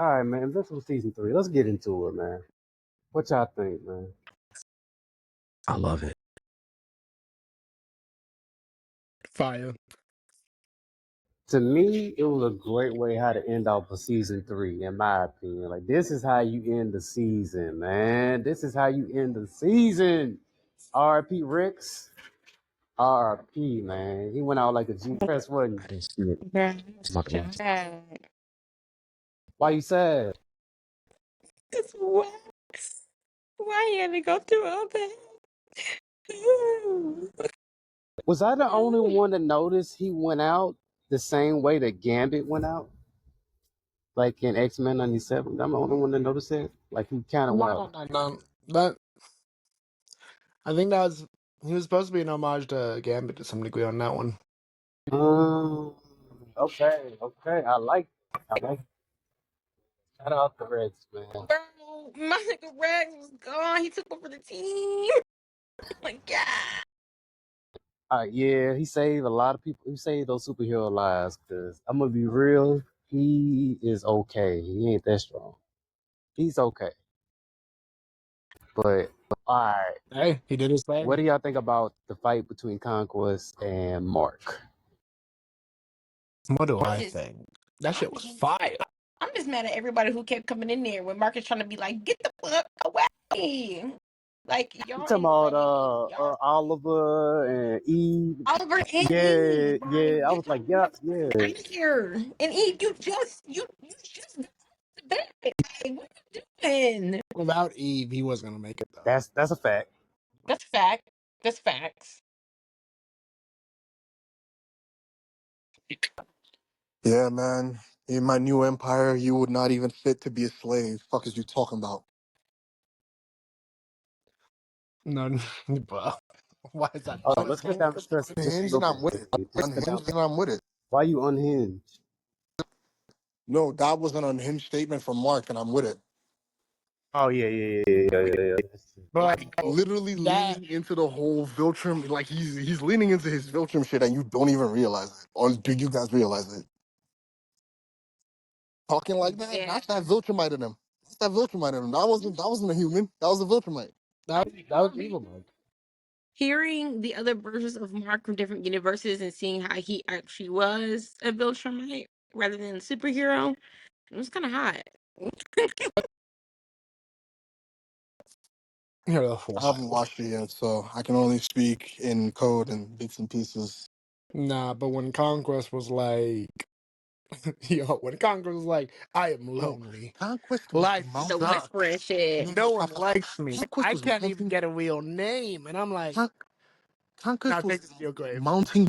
All right, man. Invincible season 3. Let's get into it, man. What y'all think, man? I love it. Fire. To me, it was a great way how to end off a season 3, in my opinion. Like, this is how you end the season, man. This is how you end the season. R.P. Rex. R.P. man. He went out like a G press, wasn't I he? didn't see it. I'm not gonna lie. Why you sad? It's what? Why you had to go through all that? Ooh. Was I the only one to notice he went out the same way that Gambit went out? Like in X-Men 97? I'm the only one to notice it. Like he kind of went out. No, that I think that was he was supposed to be an homage to Gambit to some degree on that one. Okay, okay. I like shout out the Reds, man. Bro, my nigga Rex was gone. He took over the team. Oh my God. Yeah, he saved a lot of people. He saved those superhero lives. Cause I'm gonna be real, he is okay. He ain't that strong. He's okay. But all right, Hey, he did his what do thing. y'all think about the fight between Conquest and Mark? What do I'm I just, think? That shit was I'm, fire. I'm just mad at everybody who kept coming in there when Marcus trying to be like, get the fuck away. Like You y'all talking in about lane. Y'all Oliver and Eve? Oliver and Yeah, Eve, like yeah. I get was your like, yeah, butts yeah. out of here. And Eve, you just got to bed. Like, what you doing? Without Eve, he wasn't gonna make it though. That's a fact. That's fact. That's facts. Yeah, man. In my new empire, you would not even fit to be a slave. Fuck is you talking about? No, bro. Why is that Hold on, let's cut down the disrespectful? stress just a Unhinged little and I'm with bit, it. baby. Let's cut down. Unhinged and I'm with it. Why you unhinged? No, that was an unhinged statement from Mark, and I'm with it. Oh yeah. But Literally that leaning into the whole Viltrum, like he's leaning into his Viltrum shit, and you don't even realize it. Or do you guys realize it? Talking like that, Yeah. that's that Viltrumite in him. That's that Viltrumite in him. That wasn't a human. That was a Viltrumite. that was evil, man. Hearing the other versions of Mark from different universes and seeing how he actually was a Viltrumite rather than a superhero, it was kind of hot. You're the I haven't wild. watched it yet, so I can only speak in code and bits and pieces. Nah, but when Conquest was like, when Conquest was like, I am No, lonely. Conquest was Life The mounting. whispering sucks. shit. No, no, No one stop. likes me. Conquest I was can't even mounting. get a real name. And I'm like, now Conquest was take this to your grave. mounting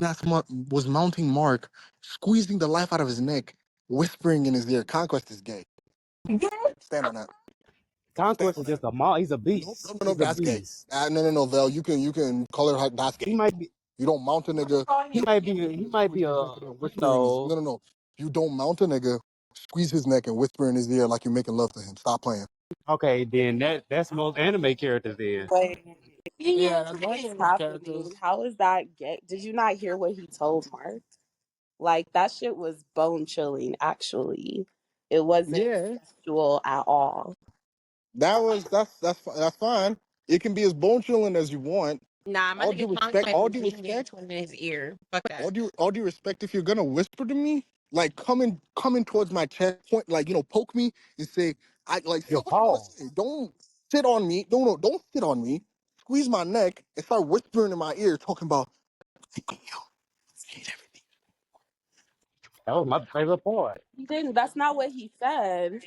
was mounting Mark, squeezing the life out of his neck, whispering in his ear, "Conquest is gay." Stand on that. Stand Conquest on is that. just a mom. He's a No, beast. no, no, no, He's a that's gay. beast. No, Vel. You can call her that's He gay. might be. You don't mount a nigga. He might be. He might be a. Whispering is no. You don't mount a nigga, squeeze his neck and whisper in his ear like you're making love to him. Stop playing. Okay, then that's most anime characters then. Wait, Yeah, that's one what's of those happening? characters. How is that gay? Did you not hear what he told Mark? Like that shit was bone chilling. Actually, it wasn't Yeah. sexual at all. That's fine. It can be as bone chilling as you want. Nah, my All due nigga respect. Conquest All was due leaning in respect. between his ear. Fuck that. All due respect. If you're gonna whisper to me, like coming towards my chest, point, like poke me and say, I like say Your what you want to paw. say. Don't sit on me. Don't sit on me. Squeeze my neck and start whispering in my ear, talking about I hate everything. That was my favorite part. He didn't. That's not what he said.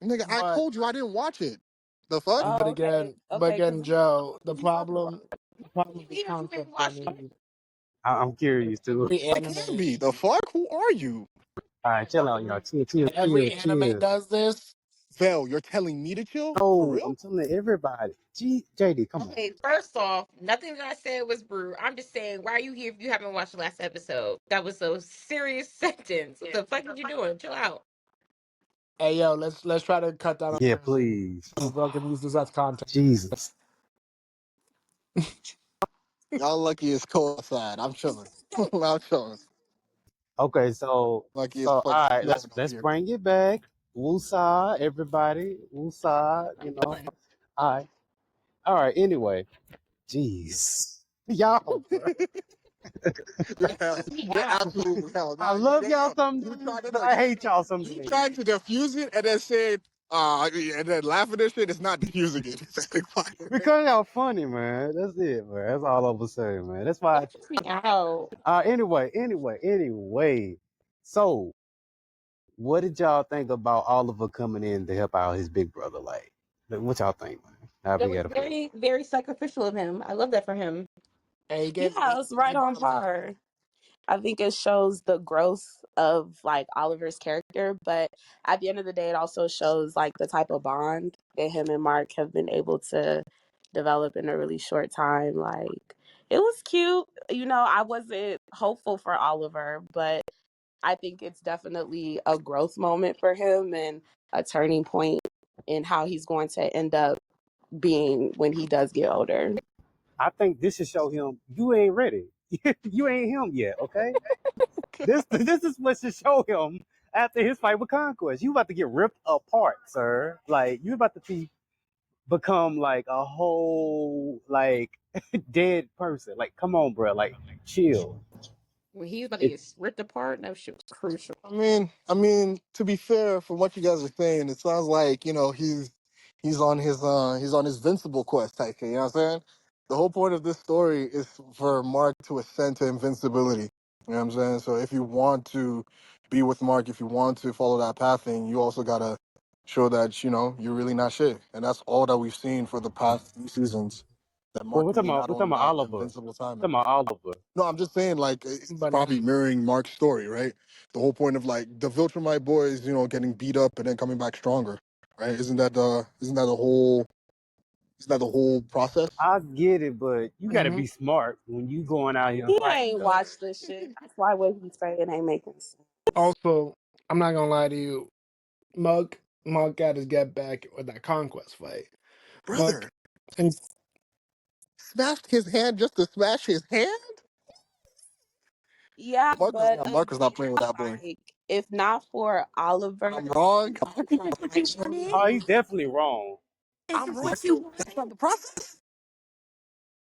Nigga, I But told you I didn't watch it. The fuck? but Oh, okay, again, but okay. Because again, Joe, the what you talking about? problem with Yeah, you been Conquest for watching. me, I'm curious too. every I can't anime be. The fuck? Who are you? All right, chill out, y'all. every anime Chill. does this. Vel, you're telling me to chill? For No, real? I'm telling everybody. JD, come on. Okay, first off, nothing that I said was rude. I'm just saying, why are you here if you haven't watched the last episode? That was a serious sentence. What the fuck are you doing? Chill out. Hey yo, let's try to cut down on Yeah, cursing. please. So we can use this as content. Jesus. Y'all lucky it's cold outside. I'm chilling. I'm chilling. Okay, so Lucky it's so fucking all right, snowing let's up let's here. bring it back. Woosah, everybody. Woosah, you know. All right. All right. Anyway, jeez. Y'all, bro. The hell, Me the out. absolute hell. I Nah, love y'all damn. some You days, tried to but look. I hate y'all some You days. tried to diffuse it and then said, and then laugh at this shit. It's not diffusing it. It's like fire. Because y'all funny, man. That's it, man. That's all I'm saying, man. That's why. Me out. Anyway. So, what did y'all think about Oliver coming in to help out his big brother? Like, what y'all think, man? How That big was got a feel? very, very sacrificial of him. I love that for him. Hey, Yeah, it's right he on brought him back. par. I think it shows the growth of like Oliver's character, but at the end of the day, it also shows like the type of bond that him and Mark have been able to develop in a really short time. Like it was cute. You know, I wasn't hopeful for Oliver, but I think it's definitely a growth moment for him and a turning point in how he's going to end up being when he does get older. I think this should show him you ain't ready. You ain't him yet, okay? This is what should show him after his fight with Conquest. You about to get ripped apart, sir. Like you about to become like a whole like dead person. Like, come on, bro. Like, chill. When he was about to It, get ripped apart, that shit was crucial. I mean, to be fair, from what you guys are saying, it sounds like he's on his Invincible quest type thing. You know what I'm saying? The whole point of this story is for Mark to ascend to invincibility. You know what I'm saying? So if you want to be with Mark, if you want to follow that path thing, you also gotta show that you're really not shit, and that's all that we've seen for the past few seasons. That well, Mark can be not we're talking on about that Oliver. invincible time. We're talking about Oliver. No, I'm just saying, like, it's But probably mirroring Mark's story, right? The whole point of like the Viltrumite boys, getting beat up and then coming back stronger, right? Isn't that the whole process? I get it, but you gotta Hmm. be smart when you going out here He fighting ain't though. watched this shit. That's why what he's saying ain't making sense. Also, I'm not gonna lie to you, Mug got his get back with that conquest fight. Mug Brother, and smashed his hand just to smash his hand? Yeah, but Mark was not playing with again, that boy. like if not for Oliver, I'm wrong. Is this what you wanted? Oh, he's definitely wrong. Is I'm this wrong what you too. That's wanted? not the process.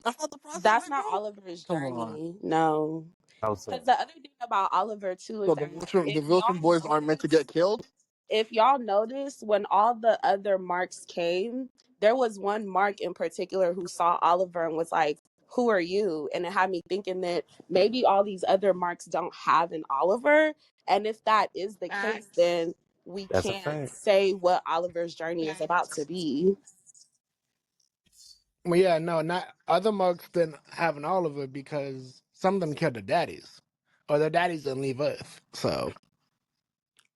That's not the process, that's my not bro. Oliver's Come on. journey. No. No, sir. Because the other thing about Oliver too is So the that Viltrum, the if y'all Viltrum boys aren't meant to notice, get killed. if y'all notice, when all the other marks came, there was one mark in particular who saw Oliver and was like, "Who are you?" And it had me thinking that maybe all these other marks don't have an Oliver. And if that is the case, Facts. then we That's a can't fact. say what Oliver's journey is about to Facts. be. Well, yeah, no, not other mugs didn't have an Oliver because some of them killed their daddies, or their daddies didn't leave Earth. So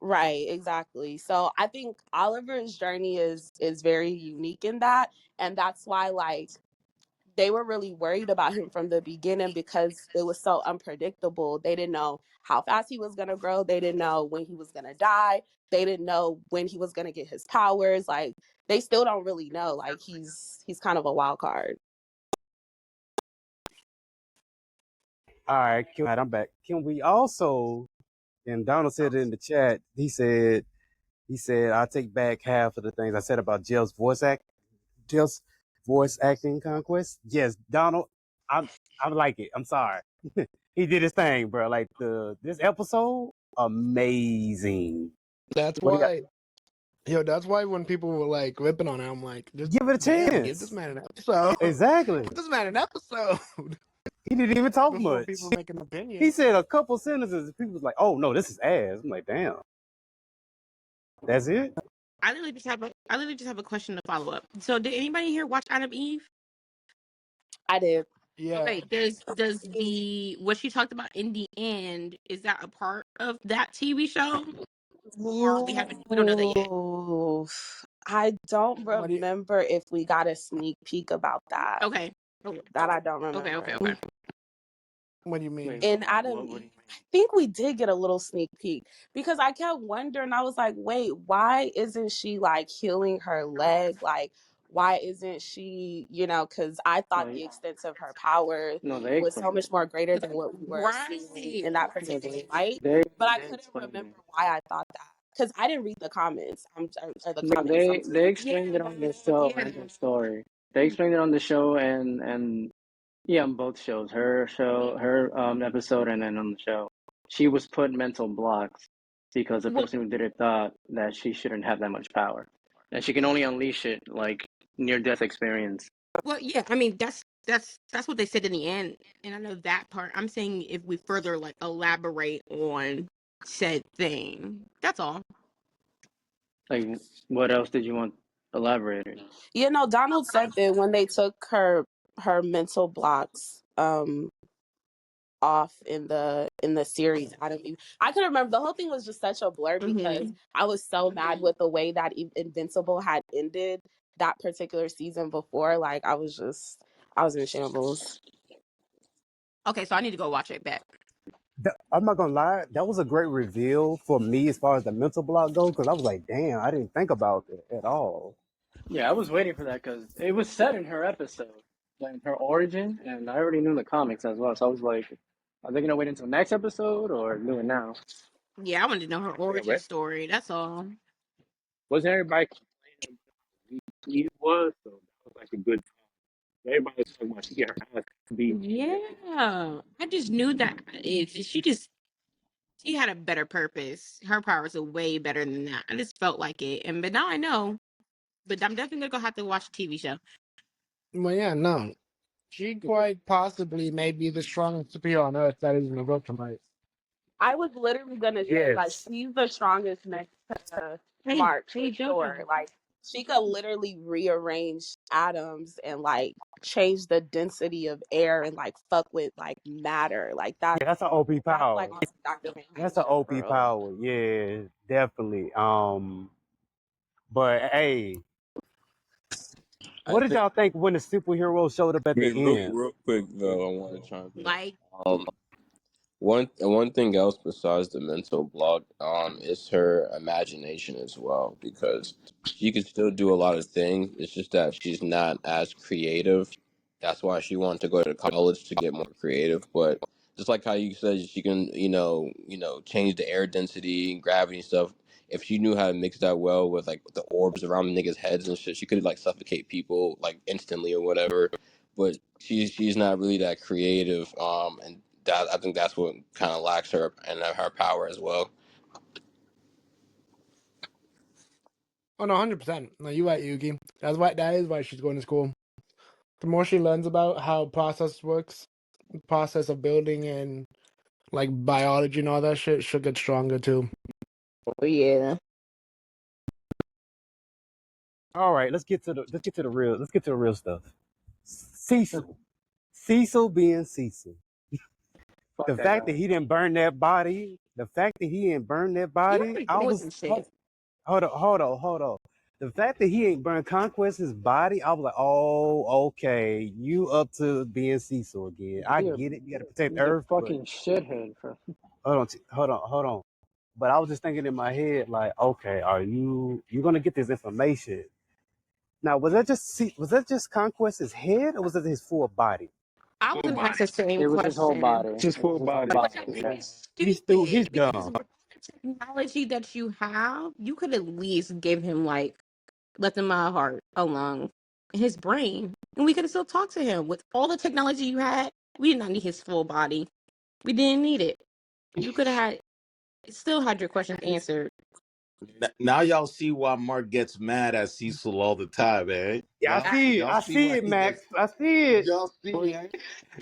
Right, exactly. So I think Oliver's journey is very unique in that, and that's why like they were really worried about him from the beginning because it was so unpredictable. They didn't know how fast he was going to grow. They didn't know when he was going to die. They didn't know when he was going to get his powers. Like they still don't really know. Like he's kind of a wild card. All right, I'm back. Can we also? And Donald said it in the chat. He said I take back half of the things I said about Jill's voice acting conquest. Yes, Donald, I like it. I'm sorry. He did his thing, bro. Like this episode, amazing. that's What do you got? why, that's why when people were like ripping on him, I'm like, just Give it a damn, give this chance. man an episode. Exactly. Give this man an episode He didn't even talk before much. people make an He opinion. said a couple sentences. And people was like, "Oh no, this is ass." I'm like, "Damn, that's it." I literally just have a question to follow up. So did anybody here watch Adam Eve? I did. Yeah, Okay, does the what she talked about in the end, is that a part of that TV show? Or we don't know that yet. Ooh, I don't what do you remember if we got a sneak peek about that. Okay. Okay, That I don't okay, remember. okay. what do you mean? And Adam Eve, I think we did get a little sneak peek because I kept wondering. I was like, wait, why isn't she like healing her leg? Like, why isn't she, because I thought the extent of her power was so much more greater than what we were seeing Right. in that particular fight. But I couldn't remember why I thought that. because I didn't read the comments. Or the No, comments. I'm they saying. explained it on the show and the story. They explained it on the show and yeah, on both shows. Her show, her episode, and then on the show, she was put mental blocks because the Well, person who did it thought that she shouldn't have that much power, and she can only unleash it like near death experience. well, yeah. I mean, that's what they said in the end, and I know that part. I'm saying if we further like elaborate on said thing, that's all. Like, what else did you want elaborated? You know, Donald said that when they took her mental blocks off in the series. I can remember the whole thing was just such a blur because Hmm. I was so mad with the way that Invincible had ended that particular season before. Like I was in shambles. Okay, so I need to go watch it back. I'm not gonna lie, that was a great reveal for me as far as the mental block goes, because I was like, damn, I didn't think about it at all. Yeah, I was waiting for that because it was set in her episode, like her origin, and I already knew the comics as well. So I was like, are they gonna wait until next episode or do it now? Yeah, I wanted to know her Yeah, origin story. That's all. wasn't everybody complaining how weak he was? So that was like a good time. Everybody was talking about she get her ass beat. Yeah, I just knew that if she had a better purpose. Her powers are way better than that. I just felt like it, and but now I know. But I'm definitely gonna have to watch the TV show. Well, yeah, no. She quite possibly may be the strongest superhero on Earth that isn't a Viltrumite. I was literally gonna say like Yes. she's the strongest next to Hey, Mark for hey, sure. Jojo. Like she could literally rearrange atoms and like change the density of air and like fuck with like matter. Like Yeah, that's an OP that's power. like on some Dr. Manhattan That's an shit OP for real. power. Yeah, definitely. But hey, I what did think y'all think when the superhero showed up at the end? real quick though, I want to chime in. Like, One thing else besides the mental block, is her imagination as well because she could still do a lot of things. It's just that she's not as creative. That's why she wanted to go to college to get more creative. But just like how you said, she can, change the air density and gravity and stuff. If she knew how to mix that well with like the orbs around the niggas' heads and shit, she could like suffocate people like instantly or whatever. But she's not really that creative. And that I think that's what kind of lacks her and her power as well. Oh no, 100%. No, you're right, Yugi. That is why she's going to school. The more she learns about how process works, the process of building and like biology and all that shit, she'll get stronger too. Oh yeah. All right, let's get to the real stuff. Cecil. Cecil being Cecil. Fuck The that fact that guy. he didn't burn that body, the fact that he didn't burn that you body, already I know was some shit. hold on. The fact that he ain't burned Conquest's body, I was like, oh, okay, you up to being Cecil again. I He a, get it, you gotta protect he's a Earth, but fucking shithead. hold on. But I was just thinking in my head, like, okay, are you gonna get this information? Now, was that just Conquest's head, or was it his full body? I was Full gonna ask body. the same It was his whole question. body. Just It full was his whole body. But body. that's Yeah. really He's stupid because dumb. with the technology that you have, you could at least give him like let him my heart alone, his brain, and we could have still talked to him with all the technology you had. We did not need his full body. We didn't need it. You could have still had your questions answered. Now y'all see why Mark gets mad at Cecil all the time, eh? Yeah, Y'all I see see why it, he Max. gets. I see it. Y'all see, eh?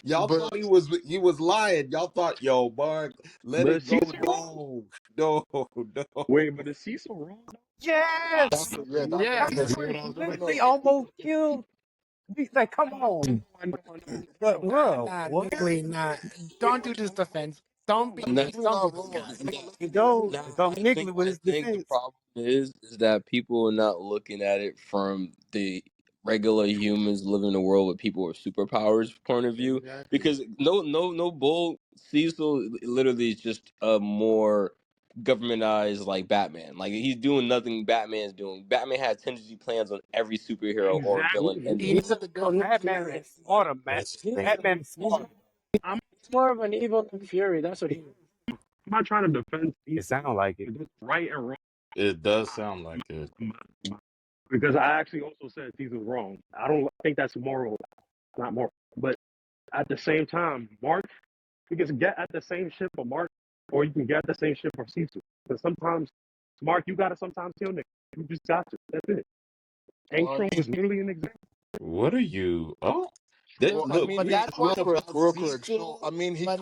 Y'all But thought he was lying. Y'all thought, yo, Mark, let But is it go. Cecil wrong? No, no. Wait, but is Cecil wrong? Yes, Doctor, Yeah, that's Conquest what I was gonna literally know. almost killed. He's like, come on, but bro, nah, what? Nickly, nah. Don't do this defense. Don't be And that, don't be Not this wrong. guy. You go, Nah, go I Nicholas think with I his think the defense. problem is that people are not looking at it from the regular humans living in a world with people with superpowers point of view. Exactly. Because no bull, Cecil literally is just a more governmentized like Batman. Like he's doing nothing Batman's doing. Batman had contingency plans on every superhero or villain Exactly. in You the know world. the But good news Batman is is smarter, man. Yeah. Batman is He's smarter. he's more of an evil than Fury. That's what he is. I'm not trying to defend It Cecil. sounds like it. It's right and wrong. It does sound like it. Because I actually also said Cecil's wrong. I don't think that's moral, not moral. But at the same time, Mark, you can get at the same ship for Mark, or you can get at the same ship for Cecil. Because sometimes, Mark, you gotta sometimes kill niggas. You just got to. That's it. Well, I Angstrom mean, was literally an example. What are you? Oh, that, well, I look, mean, But we that's talked why about real quick. So, I Cecil. mean, but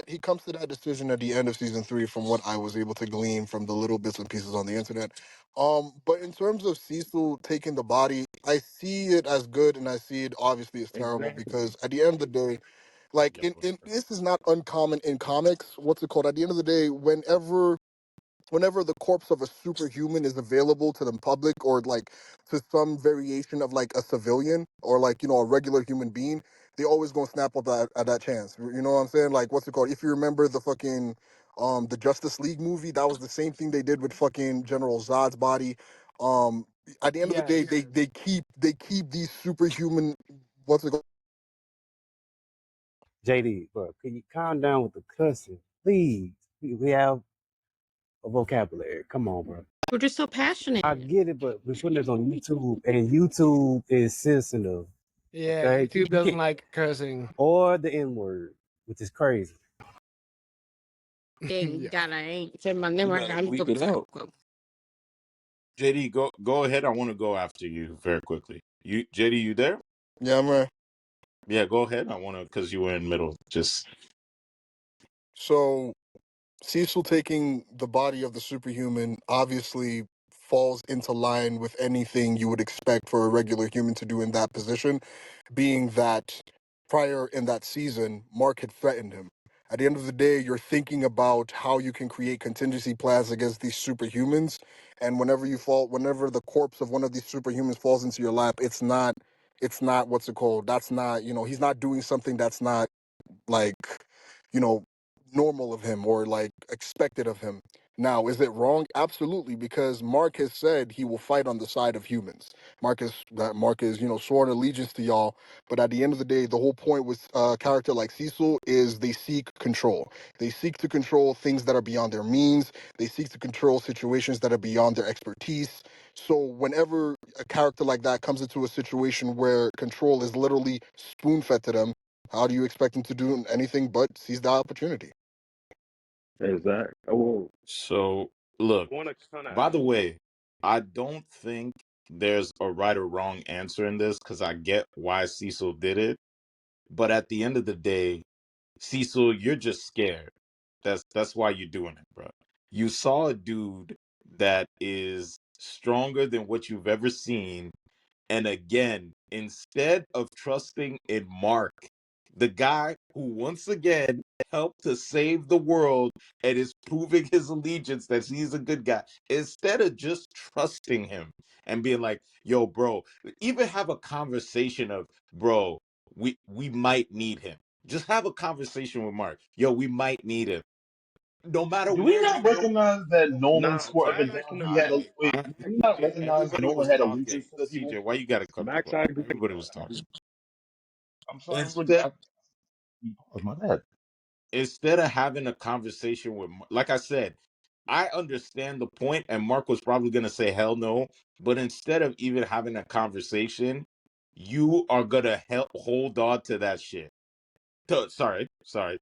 he comes to that decision at the end of season three, from what I was able to glean from the little bits and pieces on the internet. But in terms of Cecil taking the body, I see it as good, and I see it obviously as terrible, Exactly. because at the end of the day, like Yo, in this is not uncommon in comics. What's it called? At the end of the day, whenever the corpse of a superhuman is available to the public, or like to some variation of like a civilian, or like, a regular human being, they always gonna snap up at that chance. You know what I'm saying? Like, what's it called? If you remember the fucking the Justice League movie, that was the same thing they did with fucking General Zod's body. Um, at the end of the yes. day, they keep these superhuman, what's it called? JD, bro, can you calm down with the cussing, please? We have a vocabulary. Come on, bro. We're just so passionate. I get it, but we're putting this on YouTube, and YouTube is sensitive. Yeah, Okay, YouTube you doesn't can't, like cursing. or the N word, which is crazy. Then Yeah. gotta ain't say my You name. gotta bleep it out. JD, go ahead. I want to go after you very quickly. You, JD, you there? Yeah, man. Yeah, go ahead. I want to because you were in middle. Just So Cecil taking the body of the superhuman obviously falls into line with anything you would expect for a regular human to do in that position, being that prior in that season, Mark had threatened him. At the end of the day, you're thinking about how you can create contingency plans against these superhumans, and whenever the corpse of one of these superhumans falls into your lap, it's not what's it called? That's not, he's not doing something that's not like, you know, normal of him, or like expected of him. Now, is it wrong? Absolutely, because Mark has said he will fight on the side of humans. Mark is sworn allegiance to y'all. But at the end of the day, the whole point with a character like Cecil is they seek control. They seek to control things that are beyond their means. They seek to control situations that are beyond their expertise. So whenever a character like that comes into a situation where control is literally spoon fed to them, how do you expect him to do anything but seize the opportunity? Exactly. Well, so look. I want to kind of By add the on to way, I don't think there's a right or wrong answer in this because I get why Cecil did it. But at the end of the day, Cecil, you're just scared. That's why you're doing it, bro. You saw a dude that is stronger than what you've ever seen, and again, instead of trusting in Mark, the guy who once again helped to save the world and is proving his allegiance that he's a good guy, instead of just trusting him and being like, yo, bro, even have a conversation of, bro, we might need him. Just have a conversation with Mark. Yo, we might need him. No matter Do we where not you go. recognize that Nolan nah, swore up and Max. down No, he had a wait? I, Do we not CJ, recognize everybody Nolan was had talking. allegiance to the people? CJ, why you gotta cut Max. people I off? agree with Everybody you. was talking. I'm sorry, Instead, my bad. instead of having a conversation with, like I said, I understand the point, and Mark was probably gonna say hell no, but instead of even having a conversation, you are gonna hold on to that shit. Sorry,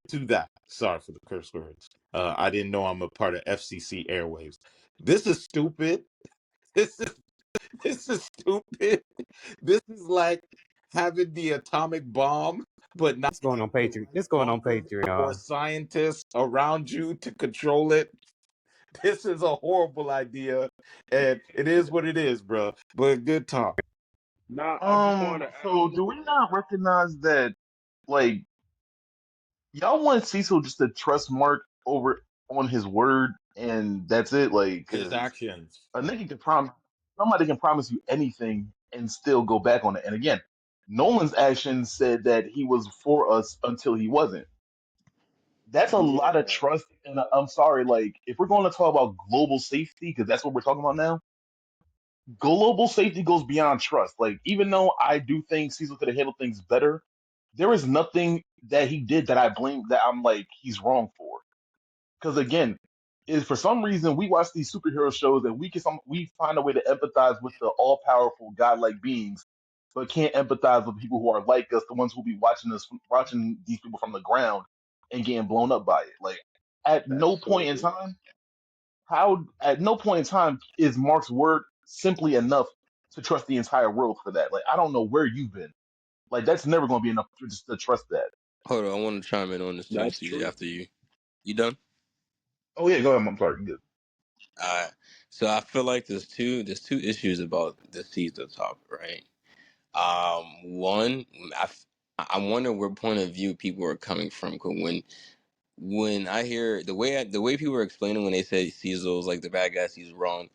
to that. Sorry for the curse words. I didn't know I'm a part of FCC airwaves. This is stupid. This is this is stupid. This is like having the atomic bomb, but not This going on having the Patreon. right This going on bombers or Patreon. scientists around you to control it. This is a horrible idea, and it is what it is, bro. But good talk. Nah, I just want to add So on do to we it. not recognize that, like, y'all want Cecil just to trust Mark over on his word and that's it? Like, His because actions. a nigga can promise, somebody can promise you anything and still go back on it. And again, Nolan's actions said that he was for us until he wasn't. That's a lot of Yeah. trust. And I'm sorry, like, if we're going to talk about global safety, because that's what we're talking about now, global safety goes beyond trust. Like, even though I do think Cecil could have handled things better, there is nothing that he did that I blame that I'm like he's wrong for. Because again, is for some reason we watch these superhero shows and we find a way to empathize with the all powerful godlike beings, but can't empathize with people who are like us, the ones who be watching these people from the ground and getting blown up by it. Like at no That's point so in weird. time, how at no point in time is Mark's word simply enough to trust the entire world for that. Like I don't know where you've been. Like that's never going to be enough to just to trust that. Hold on, I want to chime in on this too, That's CJ. true. After you, you done? Oh yeah, go ahead. I'm sorry. Good. So I feel like there's two issues about the season topic, right? One, I wonder where point of view people are coming from. 'Cause when I hear the way people are explaining when they say Caesar's like the bad guy, Caesar's wrong,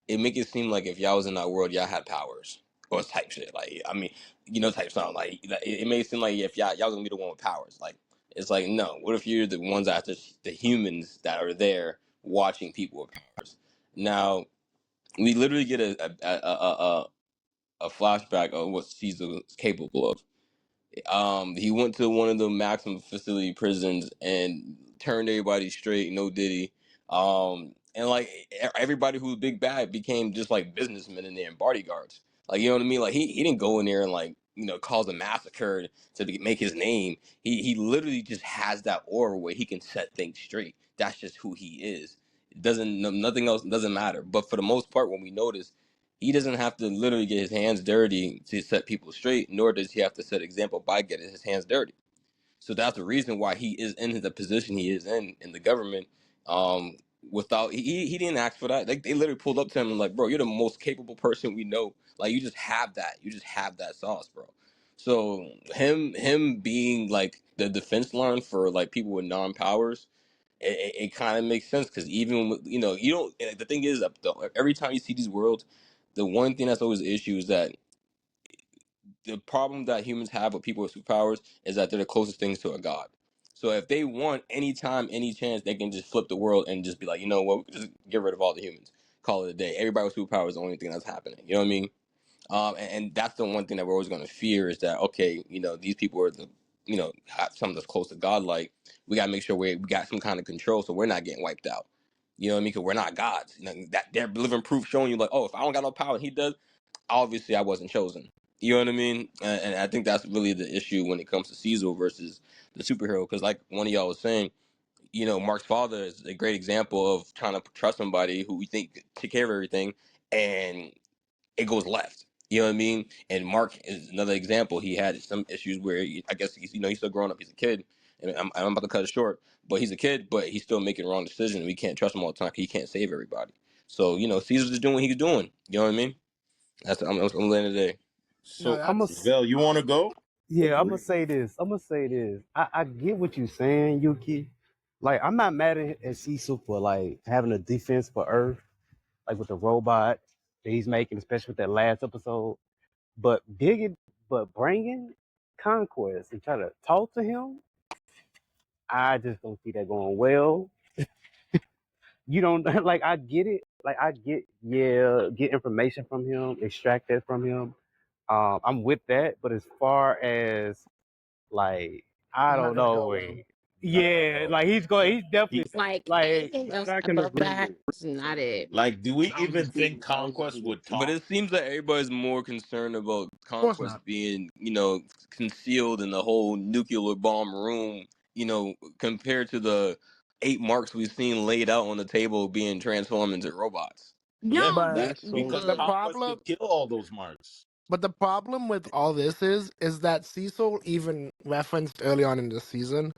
it make it seem like if y'all was in that world, y'all had powers or type shit. Like I mean, type something like it may seem like if y'all gonna be the one with powers. Like it's like no. What if you're the ones that the humans that are there watching people with powers? Now we literally get a flashback of what Caesar is capable of. He went to one of the maximum facility prisons and turned everybody straight, no diddy. And like everybody who was big bad became just like businessmen in there and bodyguards. Like you know what I mean? Like he didn't go in there and like cause a massacre make his name. He literally just has that aura where he can set things straight. That's just who he is. It doesn't nothing else doesn't matter. But for the most part, when we notice he doesn't have to literally get his hands dirty to set people straight, nor does he have to set example by getting his hands dirty. So that's the reason why he is in the position he is in the government. Um, Without he didn't ask for that. Like they literally pulled up to him and like, bro, you're the most capable person we know. Like you just have that. You just have that sauce, bro. So him being like the defense line for like people with non powers, it kind of makes sense because even you don't. The thing is, every time you see these worlds, the one thing that's always the issue is that the problem that humans have with people with superpowers is that they're the closest things to a god. So if they want anytime, any chance, they can just flip the world and just be like, you know what, we can just get rid of all the humans, call it a day. Everybody with superpowers is the only thing that's happening. You know what I mean? And that's the one thing that we're always going to fear is that okay, these people are the have something that's close to godlike. We got to make sure we got some kind of control so we're not getting wiped out. You know what I mean? Because we're not gods. That they're living proof showing you like, oh, if I don't got no power, and he does. Obviously, I wasn't chosen. You know what I mean? And I think that's really the issue when it comes to Caesar versus the superhero. Because like one of y'all was saying, Mark's father is a great example of trying to trust somebody who we think take care of everything, and it goes left. You know what I mean? And Mark is another example. He had some issues where I guess he's still growing up. He's a kid, and I'm about to cut it short. But he's a kid, but he's still making wrong decisions. We can't trust him all the time. 'Cause he can't save everybody. So Caesar's just doing what he's doing. You know what I mean? I'm letting it today. No, So, I'm a that's Vel, you want to go? Yeah, I'm gonna say this. I'm gonna say this. I get what you're saying, Yuki. Like, I'm not mad at Cecil for like having a defense for Earth, like with the robot that he's making, especially with that last episode. But bringing Conquest and try to talk to him, I just don't see that going well. You don't like. I get it. Like, I get, yeah, get information from him, extract that from him. I'm with that. But as far as like, I it's not don't gonna know. go well. Wait. Yeah, like he's He, definitely Like like, anything else Back in above that agreement. is not it. like, do we I was even think agreeing. I was Conquest agreeing. would But talk? it seems that everybody's more concerned about Of course conquest not. being, concealed in the whole nuclear bomb room, compared to the 8 marks we've seen laid out on the table being transformed into robots. Yeah, No, But we That's so because the weird. Conquest problem, could kill all those marks. but the problem with all this is that Cecil even referenced early on in the season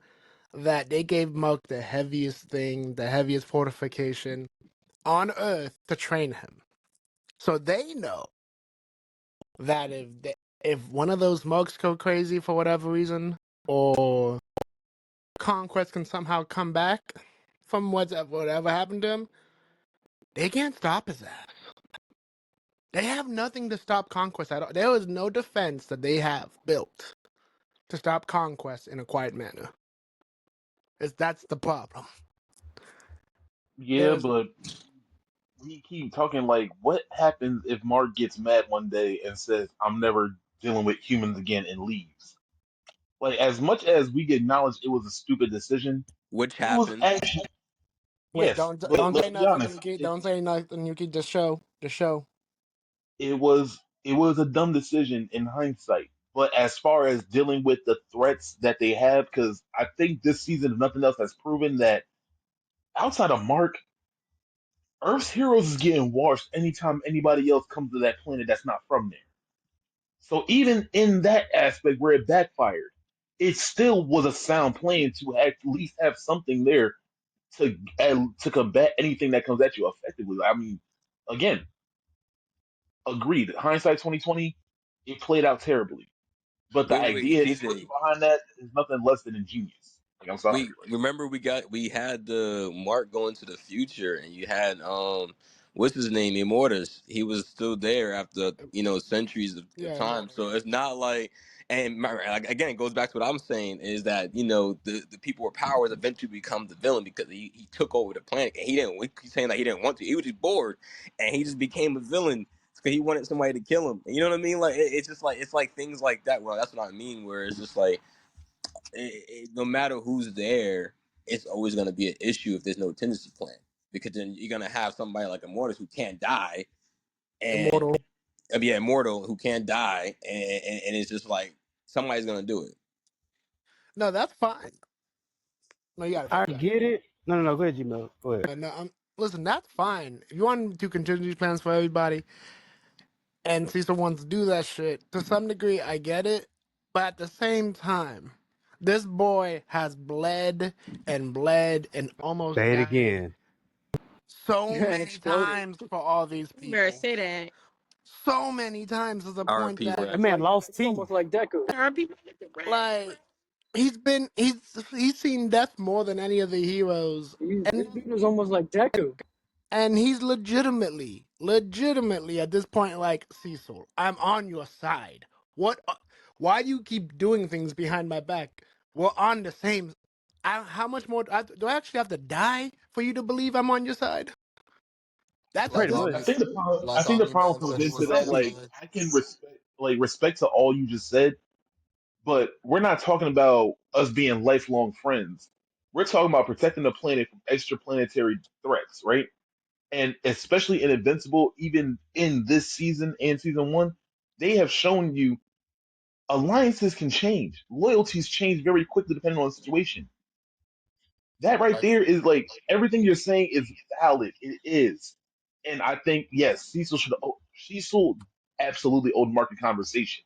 that they gave Mark the heaviest thing, the heaviest fortification on Earth to train him. So they know that if one of those mugs go crazy for whatever reason, or Conquest can somehow come back from whatever happened to him, they can't stop his ass. They have nothing to stop Conquest at all. There is no defense that they have built to stop Conquest in a quiet manner. That's the problem. Yeah, There's but we keep talking like, what happens if Mark gets mad one day and says, "I'm never dealing with humans again," and leaves? Like, as much as we acknowledge it was a stupid decision, Which he was happened. actually Wait, Yes, don't but don't say let's be nothing, honest. Yuki. Don't say nothing, Yuki. Just show. Just show. It was it was a dumb decision in hindsight. But as far as dealing with the threats that they have, because I think this season, if nothing else, has proven that outside of Mark, Earth's heroes is getting washed anytime anybody else comes to that planet that's not from there. So even in that aspect where it backfired, it still was a sound plan to at least have something there to combat anything that comes at you effectively. I mean, again, agreed. Hindsight 2020, it played out terribly. But the Wait, idea and pushing CJ. behind that is nothing less than ingenious. Like I'm sorry. We remember we had the Mark going to the future, and you had what's his name, Immortus. He was still there after centuries of Yeah, time. So it's not like, like, again, it goes back to what I'm saying is that the people with powers eventually become the villain because he took over the planet and he didn't. He's saying that he didn't want to. He was just bored, and he just became a villain because he wanted somebody to kill him. You know what I mean? Like it's like things like that. Well, that's what I mean. Where it's just like no matter who's there, it's always going to be an issue if there's no contingency plan because then you're going to have somebody like Immortus who can't die and immortal. be immortal who can't die, and it's just like somebody's going to do it. No, that's fine. No, you got it. I get it. No, no, no. Go ahead, Gmail. Go ahead. No, listen, that's fine. If you want to do contingency plans for everybody, and Cecil wants to do that shit, to some degree, I get it. But at the same time, this boy has bled and almost Say it died again. so And many exploded. times for all these You better people. say that. So many times to the point RP that, That It's man like lost it's almost teeth. like Deku. There are people with the red. like, he's seen death more than any of the heroes. This dude is almost like Deku. And he's legitimately at this point, like, Cecil, I'm on your side. What? Why do you keep doing things behind my back? We're on the same. How much more do I actually have to die for you to believe I'm on your side? That's Like Pretty his. I Omni, much. think the problem. I like think the Omni problem Man comes said he into was that. on his Like Exactly. side. I can respect to all you just said, but we're not talking about us being lifelong friends. We're talking about protecting the planet from extraplanetary threats, right? And especially in Invincible, even in this season and season one, they have shown you alliances can change. Loyalties change very quickly depending on the situation. That right Like there is like everything you're saying is valid. It is. And I think, yes, Cecil absolutely owed Mark a conversation.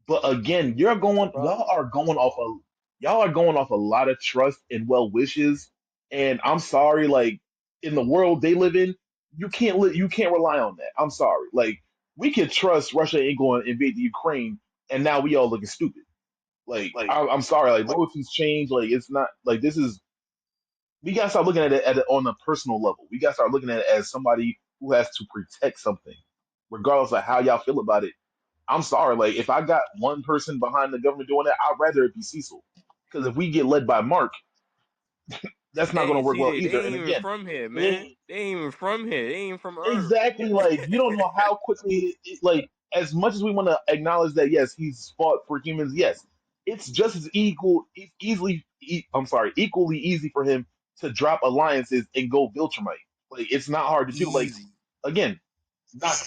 But again, That's the problem. y'all are going off a lot of trust and well wishes. And I'm sorry, like in the world they live in, you can't rely on that. I'm sorry. Like we can trust Russia ain't going to invade the Ukraine, and now we all looking stupid. Like I'm sorry, like loyalties change. Like it's not like this is we gotta start looking at it on a personal level. We gotta start looking at it as somebody who has to protect something, regardless of how y'all feel about it. I'm sorry, like if I got one person behind the government doing that, I'd rather it be Cecil. Because if we get led by Mark, that's not going Hey, to work well CJ, they either. ain't And even again, from here, it man. ain't They ain't even from here. They ain't from Earth. exactly like you don't know how quickly, like as much as we want to acknowledge that yes, he's fought for humans. Yes, it's just as I'm sorry, equally easy for him to drop alliances and go Viltrumite. Like it's not hard to do. Like Easy. again,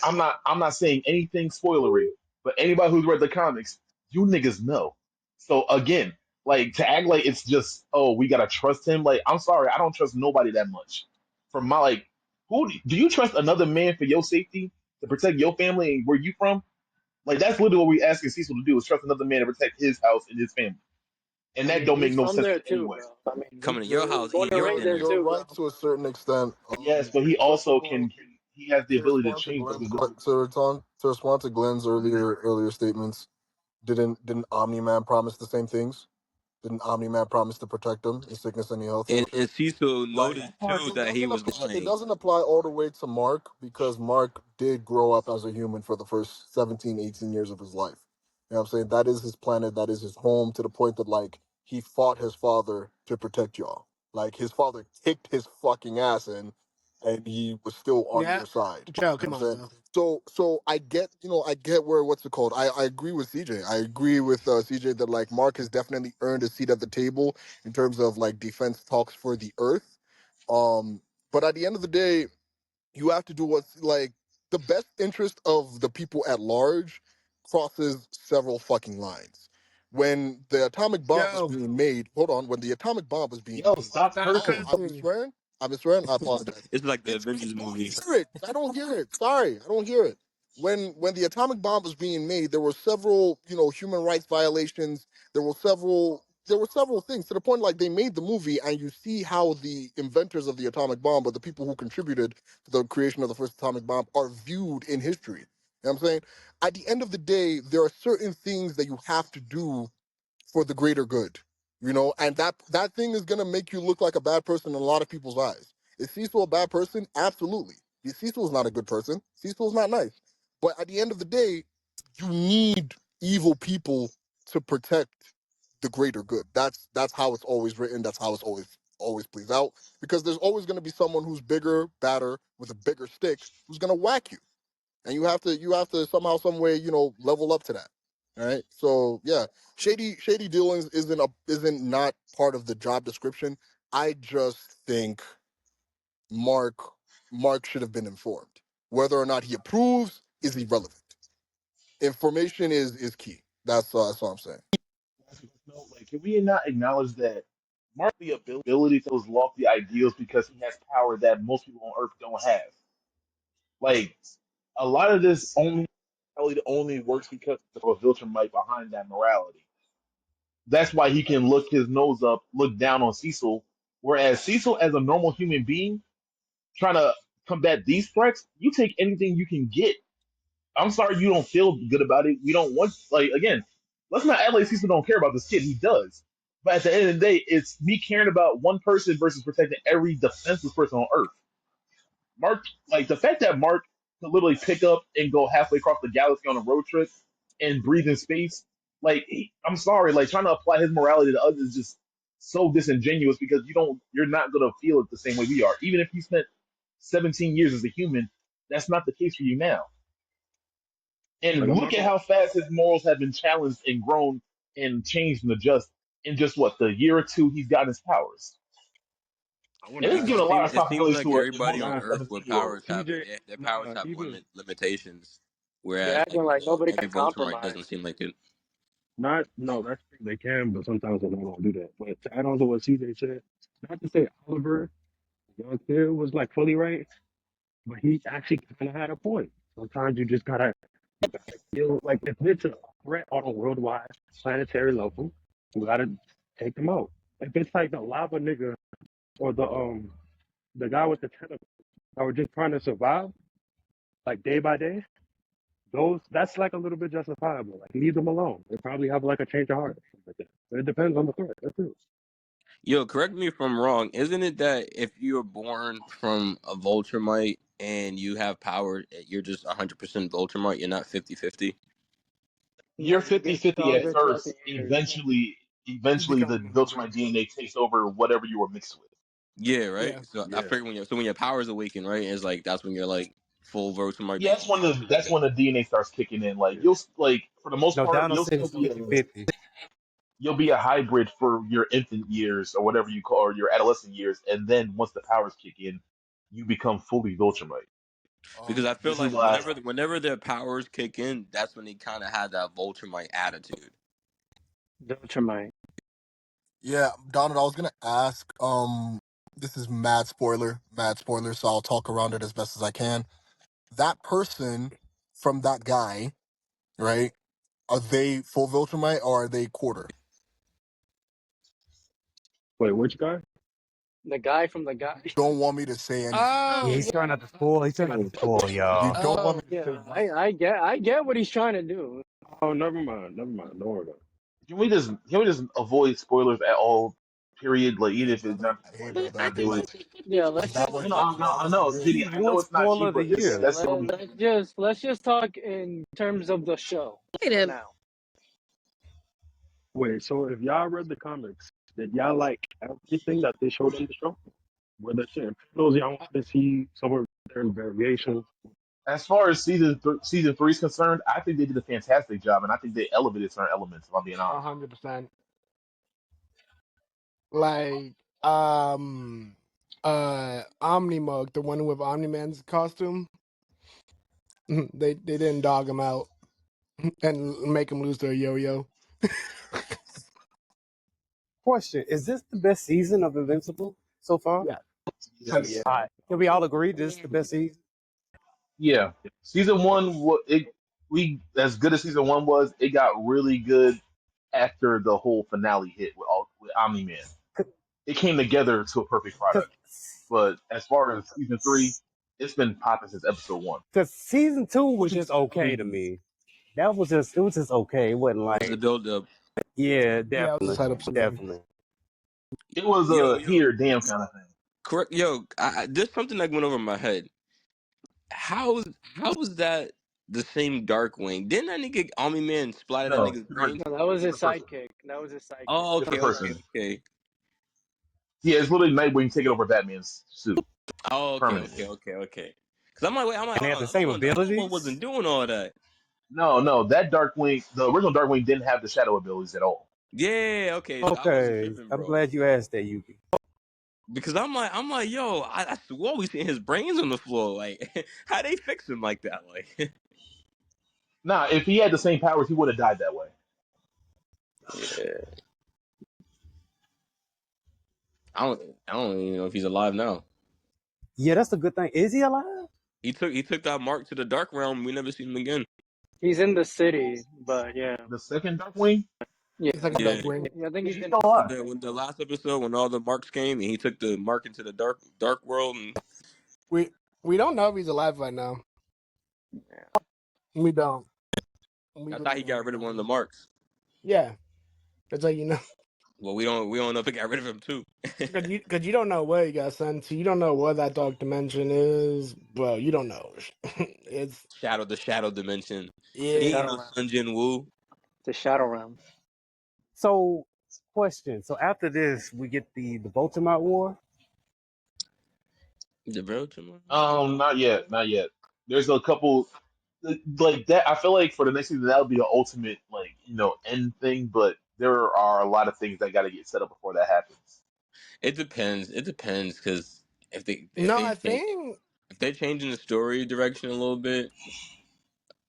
I'm not saying anything spoilery, but anybody who's read the comics, you niggas know. So again, like to act like it's just oh we gotta trust him. Like I'm sorry, I don't trust nobody that much. From my like, who do you trust another man for your safety to protect your family and where you from? Like that's literally what we asking Cecil to do is trust another man to protect his house and his family, and I that mean, don't make he's no from sense there in any too, way. bro. I mean, Coming to your he was house, born eating and your you're raised there dinner. you're too, right bro. to a certain extent. Yes, but he First also of all, can he has the ability to change what Glenn, he's doing. to respond to Glenn's earlier statements, didn't Omni Man promise the same things? Didn't Omni Man promise to protect him in sickness and health? And Cecil Like noticed too that he was it lying. doesn't apply all the way to Mark because Mark did grow up as a human for the first 17, 18 years of his life. You know what I'm saying? That is his planet, that is his home to the point that like he fought his father to protect y'all. Like his father kicked his fucking ass in and he was still on Yeah, your side. Joe, You know come what I'm on, saying? bro. So I get, I get where what's it called? I agree with CJ. I agree with CJ that like Mark has definitely earned a seat at the table in terms of like defense talks for the earth. But at the end of the day, you have to do what's like the best interest of the people at large crosses several fucking lines. When the atomic bomb was Yo, being made, hold on, when the atomic bomb was being Yo, made, stop stop oh, cursing. I've been cursing. swearing? I've been swearing? I apologize. It's like the I Avengers don't movie. hear it. I don't hear it. Sorry, I don't hear it. When the atomic bomb was being made, there were several, human rights violations. There were several things to the point like they made the movie and you see how the inventors of the atomic bomb, or the people who contributed to the creation of the first atomic bomb, are viewed in history. You know what I'm saying? At the end of the day, there are certain things that you have to do for the greater good, and that thing is gonna make you look like a bad person in a lot of people's eyes. Is Cecil a bad person? Absolutely. Cecil is not a good person. Cecil is not nice. But at the end of the day, you need evil people to protect the greater good. That's how it's always written. That's how it's always plays out. Because there's always gonna be someone who's bigger, badder, with a bigger stick, who's gonna whack you, and you have to somehow, some way, level up to that. All right. So yeah, shady dealings isn't not part of the job description. I just think Mark Mark should have been informed. Whether or not he approves is irrelevant. Information is key. That's all I'm saying. No, like, can we not acknowledge that Mark the ability to those lofty ideals because he has power that most people on Earth don't have? Like, a lot of this only works because of a Viltrumite behind that morality. That's why he can look his nose up, look down on Cecil, whereas Cecil, as a normal human being, trying to combat these threats, you take anything you can get. I'm sorry you don't feel good about it. We don't want, like, again, let's not act like Cecil don't care about this kid. He does. But at the end of the day, it's me caring about one person versus protecting every defenseless person on Earth. Mark, like, the fact that Mark could literally pick up and go halfway across the galaxy on a road trip and breathe in space, like, I'm sorry, like, trying to apply his morality to others is just so disingenuous because you're not gonna feel it the same way we are. Even if you spent 17 years as a human, that's not the case for you now. Like And I'm look not at gonna. how fast his morals have been challenged and grown and changed and adjusted in just what, the year or two he's gotten his powers. I want And to it's ask giving It a you. lot seems of it seems responsibilities like to an everybody on emotional Nah, Earth with 17 year old. powers CJ. their powers Nah, have even limitations, You're whereas acting like nobody every can Viltrumite compromise. doesn't seem like it. not. No, that's true. They can, but sometimes they don't do that. But to add on to what CJ said, not to say Oliver, young kid, was like fully right, but he actually kind of had a point. Sometimes you gotta kill. Like if it's a threat on a worldwide, planetary level, you gotta take them out. If it's like the lava nigga or the guy with the tentacles that were just trying to survive, like day by day, those that's like a little bit justifiable. Like leave them alone. They probably have like a change of heart or something like that. But it depends on the threat. That's it. Yo, correct me if I'm wrong. Isn't it that if you're born from a Viltrumite and you have power, you're just 100% Viltrumite, you're not 50-50? You're No, you get 50-50 at stronger throughout the first. years. You Eventually the become more Viltrumite Viltrumite. DNA takes over whatever you were mixed with. Yeah, right? Yeah. So I Yeah. figure when your powers awaken, right? It's like that's when you're like full Viltrumite. Yeah, that's when the DNA starts kicking in. Like, Yeah. you'll, like, for the most No, part, Donald said it's 50-50. you'll be a hybrid for your infant years or whatever you call, or your adolescent years, and then once the powers kick in, you become fully Viltrumite. Because I feel This is like why whenever their powers kick in, that's when they kind of have that Viltrumite attitude. Viltrumite. Yeah, Donald, I was gonna ask. This is mad spoiler. So I'll talk around it as best as I can. That person from that guy, right? Are they full Viltrumite or are they quarter? Wait, which guy? The guy from the guy. Don't want me to say anything. Yeah, Oh, he's trying not to spoil. He's trying not to Oh, spoil, You y'all. don't want oh. me to Yeah, say nothing. I get what he's trying to do. oh, never mind. Never mind. Don't worry about it. can we just avoid spoilers at all? Period. Like, even if it's not Hey, spoilers, But brother, I not I'd be do think it. like, that they could Yeah, do let's is that just what No, no, is I that know, what I you're know, gonna Diddy. do? I You know want it's not spoiler you, of the but year? let's just talk in terms of the show wait for a now. Wait, so if y'all read the comics, did y'all like everything that they showed in the show? Were there certain panels y'all wanted to see? Somewhere there in variations? as far as season three is concerned, I think they did a fantastic job, and I think they elevated certain elements. If I'm being honest. 100%. Like, um, Omnimug, the one with Omni Man's costume. They didn't dog him out and make him lose to a yo-yo. Question: is this the best season of Invincible so far? Yeah. Yes. Yeah. All right, can we all agree this is the best season? Yeah. Season one, we as good as season one was, it got really good after the whole finale hit with Omni Man. It came together to a perfect product. But as far as season three, it's been popping since episode one. Because season two was just okay to me. It was just okay. It wasn't It's the like, build up. yeah, Yeah, it was a definitely, setup season. definitely. It was Yo, a yo, here damn kind of thing. correct. Yo, there's something that went over my head. How was that the same Darkwing? Didn't that nigga Omni Man splatter that No, nigga's brain? No, that was his different person. sidekick. That was his sidekick. Oh, okay, Different okay, person. okay. Yeah, it's literally Nightwing taking over Batman's suit Oh, okay, permanently. okay, okay, okay. Cause I'm like, wait, I'm like, And they hold have on. the same The other one abilities. wasn't doing all that. No, no, that Darkwing, the original Darkwing didn't have the shadow abilities at all. Yeah, okay. So I wasn't Okay, tripping, I'm bro. glad you asked that, Yuki. Because I'm like, yo, I swore we seen his brains on the floor. Like, how they fix him like that? Like, Nah, if he had the same powers, he would have died that way. yeah, I don't even know if he's alive now. Yeah, that's a good thing. Is he alive? He took that mark to the dark realm. We never seen him again. He's in the city, but yeah, The second Darkwing, yeah, It's like a Yeah, dog ring. yeah. I think yeah, he's he's in still the alive. city. when the last episode when all the marks came and he took the mark into the dark world and We we don't know if he's alive right now. We don't. We I thought really he got don't. rid of one of the marks. Yeah, that's how you know. Well, we don't know if he got rid of him too. Cause you don't know where he got sent to. You don't know where that dark dimension is. Bro, you don't know. It's The shadow dimension. The He yeah. ain't shadow no realm. Sun Jin Woo. The shadow realm. So, question. So after this, we get the Baltimore War. The Belgium. Not yet, not yet. There's a couple like that. I feel like for the next season that would be the ultimate end thing. But there are a lot of things that got to get set up before that happens. It depends. It depends because No, I think. if they're changing the story direction a little bit,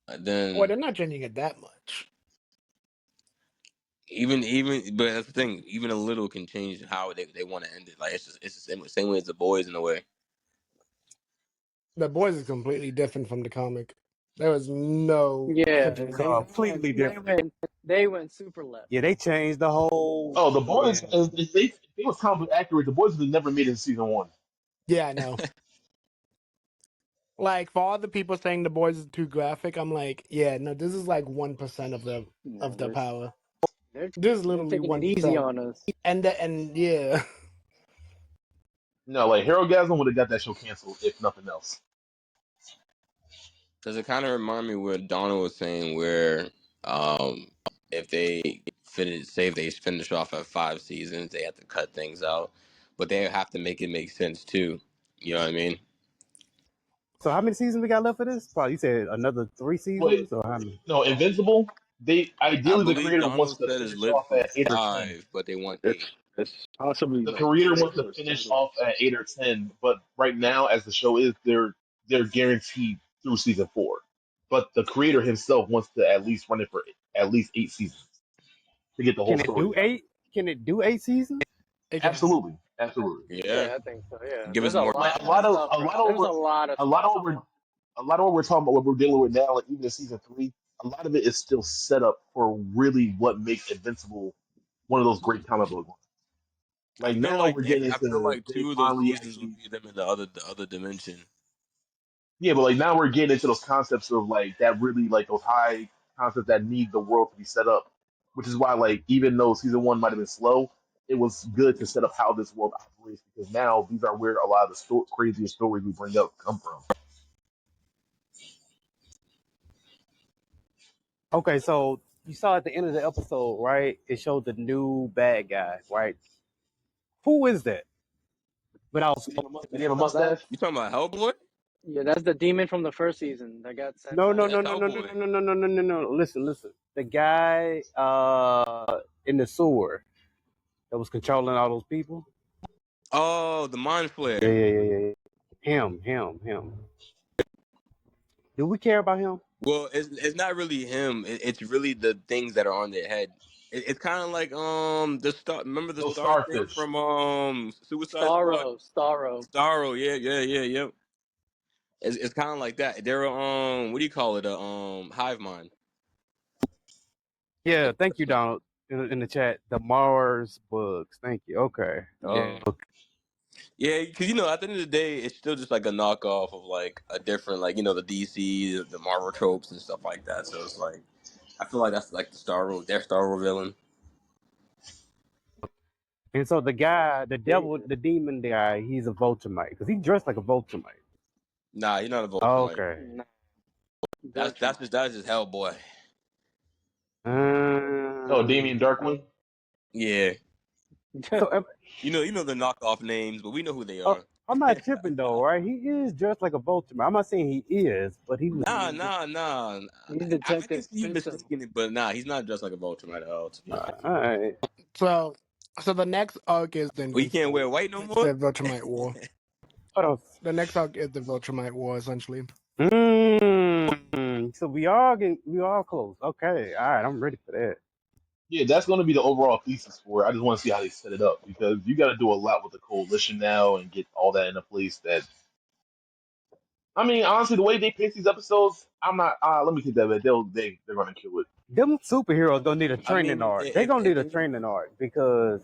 Well, then they're not changing it that much. even but that's the thing. Even a little can change how they want to end it. Like it's the same way as the boys in a way. The boys is completely different from the comic. There was no Yeah, such a thing. Completely different. they went super left. Yeah, they changed the whole. Oh, the boys, Yeah. if they was comic book accurate, the boys would have never made it in season one. Yeah, I know. Like for all the people saying the boys is too graphic, I'm like, yeah, no, this is like 1% Yeah, of the power. they're This is they're literally taking it easy 1%. on us. And yeah. No, like Harold Gasm would have got that show canceled if nothing else. Does it kind of remind me what Donna was saying, where if they say if they finish off at 5 seasons, they have to cut things out, but they have to make it make sense too. You know what I mean? So how many seasons we got left for this? Probably you said another 3 seasons, Wait, or how many? no, Invincible. They I ideally the believe creator Donald wants to said is finish lit off for at 8 or 10. 5, but they want It's 8. it's possibly The like creator wants 6 to or finish 7. off at 8 or 10, but right now, as the show is, they're guaranteed through season four. But the creator himself wants to at least run it for at least 8 seasons to get the whole Can it story do done. 8? Can it do 8 seasons? It can. Absolutely, absolutely. Yeah, Yeah, I think so. Yeah, give us there's a more Like lot of time. stuff. of There's a what lot of a lot stuff. of what a lot of what we're talking about, what we're dealing with now, like even in season three, a lot of it is still set up for really what makes Invincible one of those great comic books. Like now we're getting I feel into like they 2 of those finally seasons will actually be them in the other dimension. yeah, but like now we're getting into those concepts of like that really like those high concepts that need the world to be set up, which is why like even though season one might have been slow, it was good to set up how this world operates because now these are where a lot of the craziest stories we bring up come from. Okay, so you saw at the end of the episode, right? It showed the new bad guy, right? Who is that? Without Did he have a mustache? You talking about Hellboy? Yeah, that's the demon from the first season that got sent no, back. no, Yeah, no, that's no, no, no, Hellboy. no, no, no, no, no, no. Listen. The guy in the sewer that was controlling all those people. Oh, the mind Yeah, flare. yeah, yeah, yeah. Him. Do we care about him? Well, it's not really him. It's really the things that are on their head. It's kind of like the star. Remember the Those star thing starfish. from Suicide Squad? Starro. Starro. Yeah, yeah, yeah, yeah. It's kind of like that. They're what do you call it? A hive mind. Yeah, Like thank you, personal. Donald, in the chat. The Mars bugs. Thank you. Okay. Yeah. Yeah, because at the end of the day, it's still just like a knockoff of like a different, like the DC, the Marvel tropes and stuff like that. So it's like I feel like that's like their Star Wars villain. And so the guy, the devil, the demon guy, he's a Vulturemite because he dressed like a Vulturemite. Nah, he's not a Viltrumite. Okay. Nah, That's Viltrumite. just Hellboy. Oh, Um, Damien Darkling. Yeah, so the knockoff names, but we know who they uh, are. I'm not tripping though, right? He is dressed like a Vulturemite. I'm not saying he is, but he was. Nah, nah, nah. He's I can Detective see you Invincible. mistaking it, but nah, he's not dressed like a Viltrumite at all. To be honest, All right. So the next arc is the well, he can't Invincible. wear white no It's more. the Viltrumite War. What else? The next arc is the Viltrumite War, essentially. So we all close. Okay. All right. I'm ready for that. Yeah, that's going to be the overall thesis for it. I just want to see how they set it up because you got to do a lot with the coalition now and get all that in a place. That I mean, honestly, the way they pace these episodes, I'm not. Let me take that back. They're going to kill it. Them superheroes gonna need a I training mean, arc. They gonna need a training arc because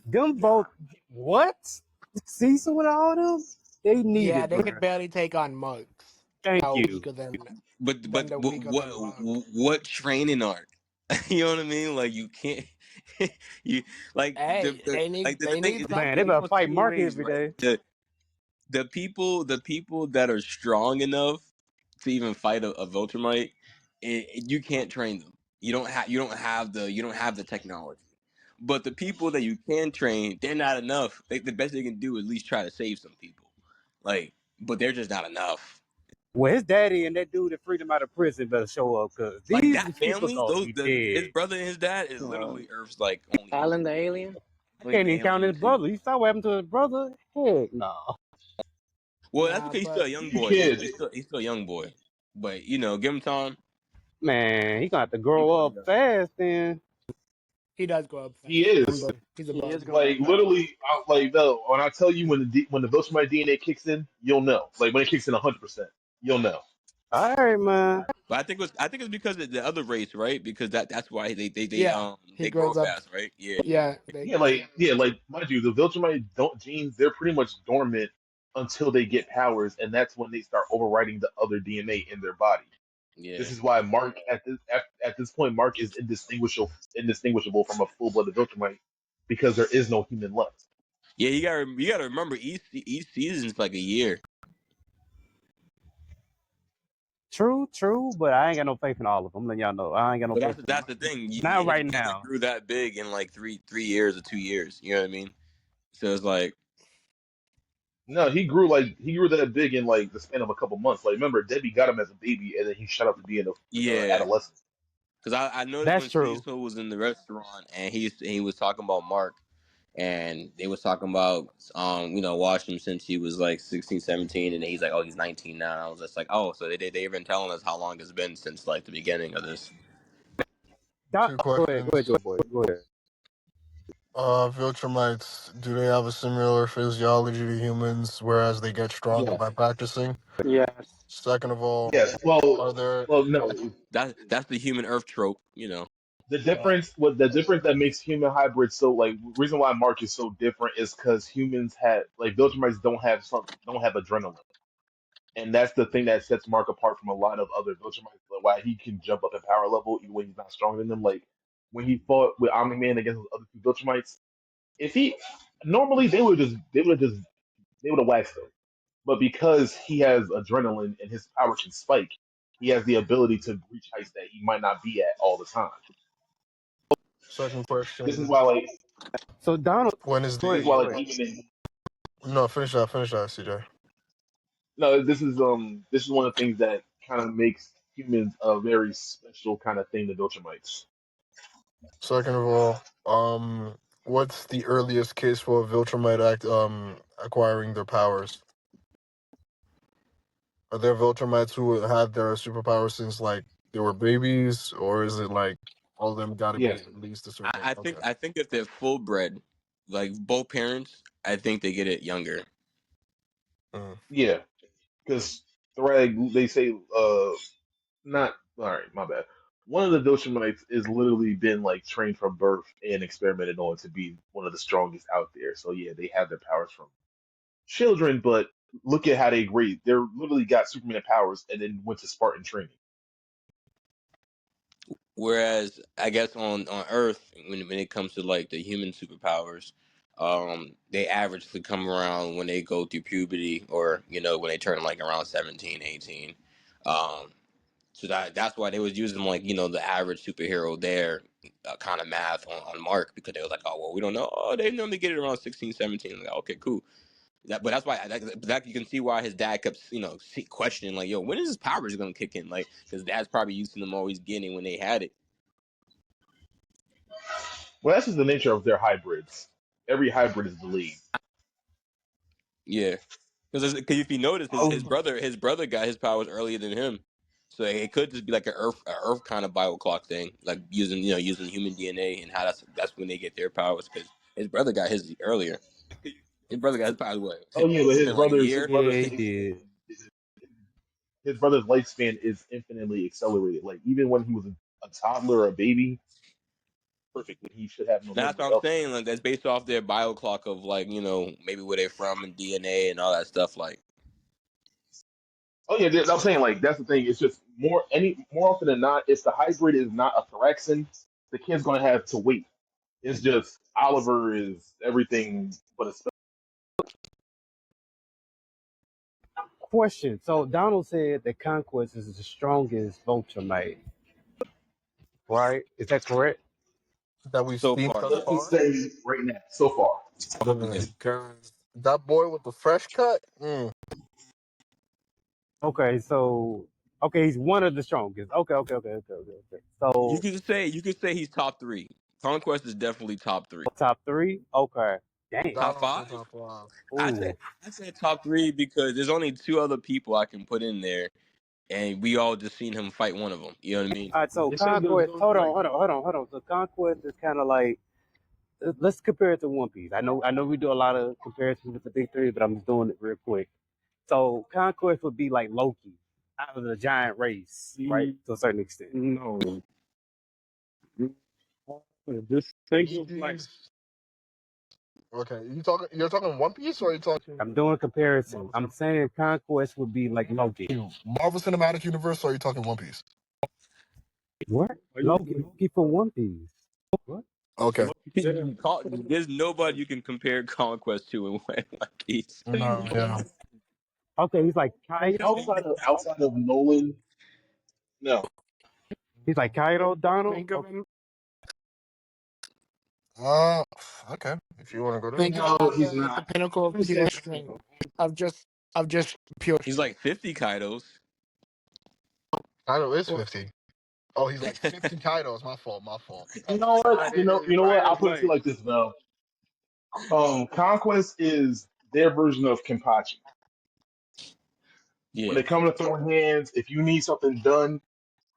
them both. What? Cecil and all them? They need Yeah, it, they bro. could barely take on mugs. Thank How you. weaker than but the weaker than mug. what training arc? You know what I mean? Like you can't, you like Hey, the they thing need is Man, they it something. better goes fight two Mark ways, every right? day. The people that are strong enough to even fight a Viltrumite, you can't train them. You don't have the technology. But the people that you can train, they're not enough. The best they can do is at least try to save some people. Like, but they're just not enough. Well, his daddy and that dude that freed him out of prison better show up because Like these that people family, gonna be his dead. brother and his dad is Uh, literally Earth's like only Alan the human. Alien. I Oh, he's can't an even count alien his too. brother. You saw what happened to his brother? Heck no. Well, that's Nah, because he's still but a young You boy. kids, He's still a young boy. But give him time. Man, he gonna have to He grow really up does. fast then. he does grow up he fast. is He's a He is bug. growing up like fast. literally like no. When I tell you when the Viltrumite DNA kicks in, you'll know. Like when it kicks in 100%, you'll know. All right, man. But I think it's because of the other race, right? Because that's why Yeah, he they grow grows up up. fast, right? Yeah. Yeah, they. Yeah, like mind you, the Viltrumite don't genes they're pretty much dormant until they get powers, and that's when they start overriding the other DNA in their body. This Yeah. is why Mark at this point Mark is indistinguishable from a full blooded Viltrumite because there is no human left. Yeah, you gotta remember each season's like a year. True, but I ain't got no faith in all of them. I'm letting y'all know. I ain't got no But faith in them. that's the thing. Not He right never now. grew that big in like three years or 2 years. You know what I mean? So it's like, No, he grew that big in like the span of a couple months. Like remember, Debbie got him as a baby, and then he shot up to be in a yeah. adolescent. Because I noticed That's when true. Cecil was in the restaurant and he was talking about Mark and they was talking about watching him since he was like 16, 17, and he's like, oh, he's 19 now. And I was just like, oh, so they even telling us how long it's been since like the beginning of this. Two Go ahead, questions. Joy Boy. Go ahead. Viltrumites, do they have a similar physiology to humans, whereas they get stronger by Yes, practicing? Yes. Second of all, yes. are there Well, no. That's the human Earth trope. uh, The difference that makes human hybrids so like reason why Mark is so different is because humans had like Viltrumites don't have adrenaline, and that's the thing that sets Mark apart from a lot of other Viltrumites. Like, why he can jump up in power level even when he's not stronger than them. Like when he fought with Omni Man against those other two Viltrumites, if he normally they would have waxed him, but because he has adrenaline and his power can spike, he has the ability to reach heights that he might not be at all the time. second This is question? why like So Donald, When is go this is ahead, why the go like ahead. even in no finish that, CJ. no, this is one of the things that kind of makes humans a very special kind of thing to Viltrumites. Second of all, what's the earliest case for Viltrumite acquiring their powers? Are there Viltrumites who had their superpowers since like they were babies, or is it like all of them got to be Yes. at least a certain age? Okay. I think if they're full bred, like both parents, I think they get it younger. Mm. Yeah, because they say not all right. My bad. One of the Doshamites is literally been like trained from birth and experimented on to be one of the strongest out there. So yeah, they have their powers from children, but look at how they grade. They're literally got Superman powers and then went to Spartan training. Whereas I guess on Earth, when it comes to like the human superpowers, they averagely come around when they go through puberty or when they turn like around 17, 18. Um, so that's why they was using like the average superhero there kind of math on Mark because they was like, oh well, we don't know. Oh, they normally get it around 16, 17. Like, okay, cool. But that's why that you can see why his dad kept questioning like, yo, when is his powers gonna kick in? Like, because dad's probably used to them always getting when they had it. Well, that's just the nature of their hybrids. Every hybrid is delayed. Yeah, because if you notice, Um, his brother got his powers earlier than him, so it could just be like a Earth kind of bio clock thing, like using human DNA and how that's when they get their powers. Because his brother got his earlier. His brother got his powers what oh yeah, but within like a his year. brother's Yeah, he lifespan did. is his brother's lifespan is infinitely accelerated. Like even when he was a toddler or a baby, perfectly, he should have no That's memory what I'm of it. saying. Like that's based off their bio clock of like maybe where they're from and DNA and all that stuff. Like Oh yeah, I'm saying like that's the thing. It's just more often than not, if the hybrid is not a Thraxan, the kid's gonna have to wait. It's just Oliver is everything but a Question. So Donald said that Conquest is the strongest Viltrumite, right? Is that correct? That we've so seen far, thus what yes. he's far. saying right now so far. Yeah. Because that boy with the fresh cut. Okay, so okay, he's one of the strongest. Okay. You So could say he's top three. Conquest is definitely top three. top three. Okay. Damn. Top Donald say five? top five. I Ooh. said I said top three because there's only two other people I can put in there, and we all just seen him fight one of them. You know what I mean? All right. So They say there's Conquest. no Hold on. like Hold on. Hold on. Hold on. So Conquest is kind of like let's compare it to One Piece. I know. I know we do a lot of comparisons with the big three, but I'm just doing it real quick. So Conquest would be like Loki out of the giant race, right? To a certain extent. no. Just think of like He's okay. You're talking One Piece, or are you talking I'm doing a comparison. Marvel I'm saying Conquest would be like Loki. Marvel Cinematic Universe, or are you talking One Piece? What? are you Loki from One Piece. What? Okay. yeah. There's nobody you can compare Conquest to in One Piece. No, yeah. Okay, he's like Kaido. Outside of Nolan, no. He's like Kaido Donald. Think of Okay. him. Uh, okay. If you want to go there. Think of him No, as he's the not. pinnacle of pure strength. Of just pure He's strength. like 50 Kaidos. Kaido is Well, 50. Oh, he's like 50 Kaidos. My fault. My fault. You know what? You know what? Probably I'll is put it to you like like this now. Conquest is their version of Kenpachi. When Yeah. they come to throwing hands, if you need something done,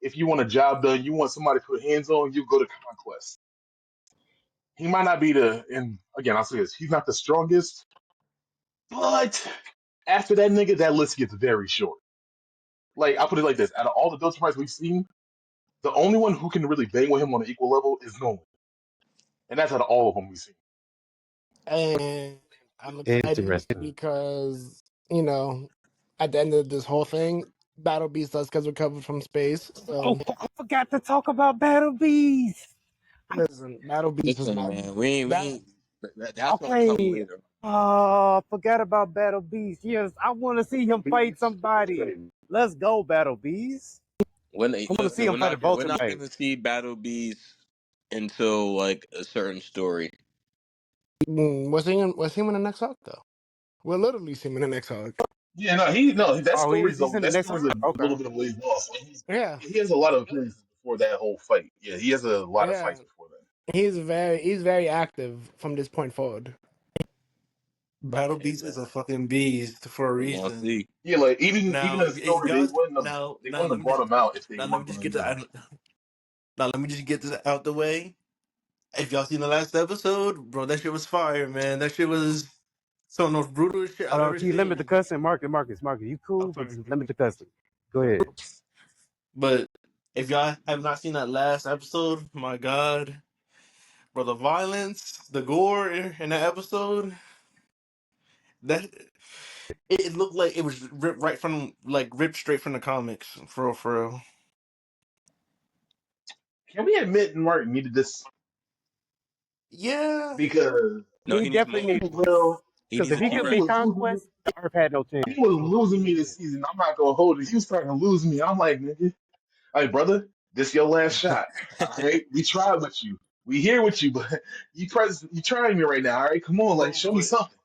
if you want a job done, you want somebody to put hands on, you go to Conquest. He might not be and again, I'll say this, he's not the strongest, but after that nigga, that list gets very short. Like, I'll put it like this, out of all the Delta Price we've seen, the only one who can really bang with him on an equal level is Nolan. And that's out of all of them we've seen. and I'm excited Interesting. because, you know, at the end of this whole thing, Battle Beast does get recovered from space. Oh, So I forgot to talk about Battle Beast. listen, Battle Beast is Listen, my man, we that ain't, that's gonna come Okay. later. Oh, forgot about Battle Beast. Yes, I want to see him fight somebody. Let's go, Battle Beast. I want to see Listen, him fight a we're not Vulture. gonna see Battle Beast until like a certain story. was he in the next arc though? We'll literally see him in the next arc. Yeah, no, Oh, he's in the that next story's arc. a little Okay. bit of ways off. Yeah, He has a lot of appearances before that whole fight. Yeah, he has a lot of yeah. fights before that. He's very active from this point forward. Battle Hey Beast is a man, fucking beast for a we gonna reason. see. Yeah, like even Now, in the if story, they y'all wouldn't have they now wouldn't let have me brought just him out if they now let me weren't just gonna, get to now let me just get this out the way. If y'all seen the last episode, bro, that shit was fire, man. That shit was some of the most brutal shit I've Hold on, ever can you limit the seen. cussing? Marcus, you I'm cool, but sorry, just limit the cussing. Go ahead. but if y'all have not seen that last episode, my God, bro, the violence, the gore in that episode, that it looked like it was ripped straight from the comics, for real, for real. can we admit Mark needed this Yeah, because No, He he needs definitely more. needs he will He because needs if to he keep could he beat writing. was losing me. Conquest, Earth had no chance. He was losing me this season. I'm not gonna hold it. He was starting to lose me. I'm like, nigga, all right, brother, this your last shot. All right, we tried with you. We here with you, but you trying me right now. All right, come on, like bro, show me something.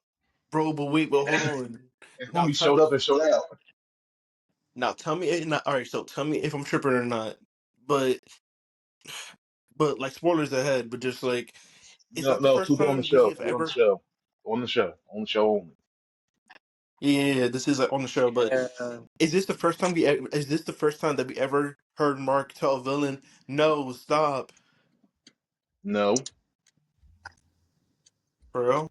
but wait, but hold And, on. and Now homie tell showed up and showed out. now tell me all right, so tell me if I'm tripping or not. But like spoilers ahead, but just like is No, that the no, first keep it on the time we show. have Keep it on the ever show. On the show only. yeah, this is on the show, but Yeah. is this the first time is this the first time that we ever heard Mark tell a villain, no, stop, No, bro?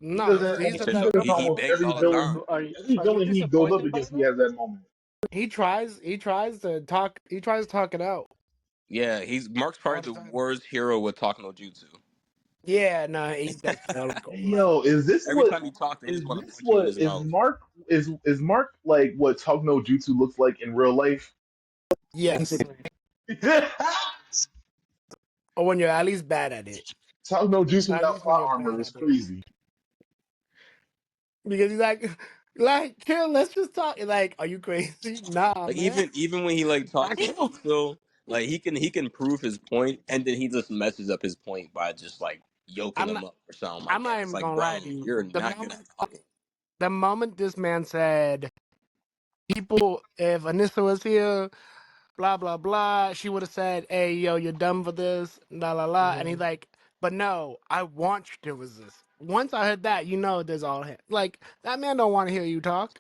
he No, doesn't. he He said said He no. that. does He almost begs every all the time. villain. Every Are you villain he goes up disappointed by against, he that? has that moment. He tries to talk it out Yeah, he's Mark's all probably the the time. worst hero with talking no jutsu. Yeah, no, he does kill him Hey, cold blooded. yo, is this Every what time he talks, they is just want to this punch you in what his is mouth. Mark is Mark like what Talk No Jutsu looks like in real life? Yes, or when you're at least bad at it. Talk No Jutsu At without least when plot you're bad armor is at it, crazy. because he's like, kill. Let's just talk. Like, are you crazy? Nah, Like man. even when he like talks to Like, Cecil, like he can prove his point, and then he just messes up his point by just like yoking I'm him not. up or something I'm like that. not It's even like, gonna lie to bro, you. you're The not good at moment, talking. the moment this man said, "People, if Anissa was here, blah blah blah," she would have said, "Hey, yo, you're dumb for this, la la la." And he's Mhm. like, "But no, I want you to resist." Once I heard that, there's all him. Like that man don't want to hear you talk.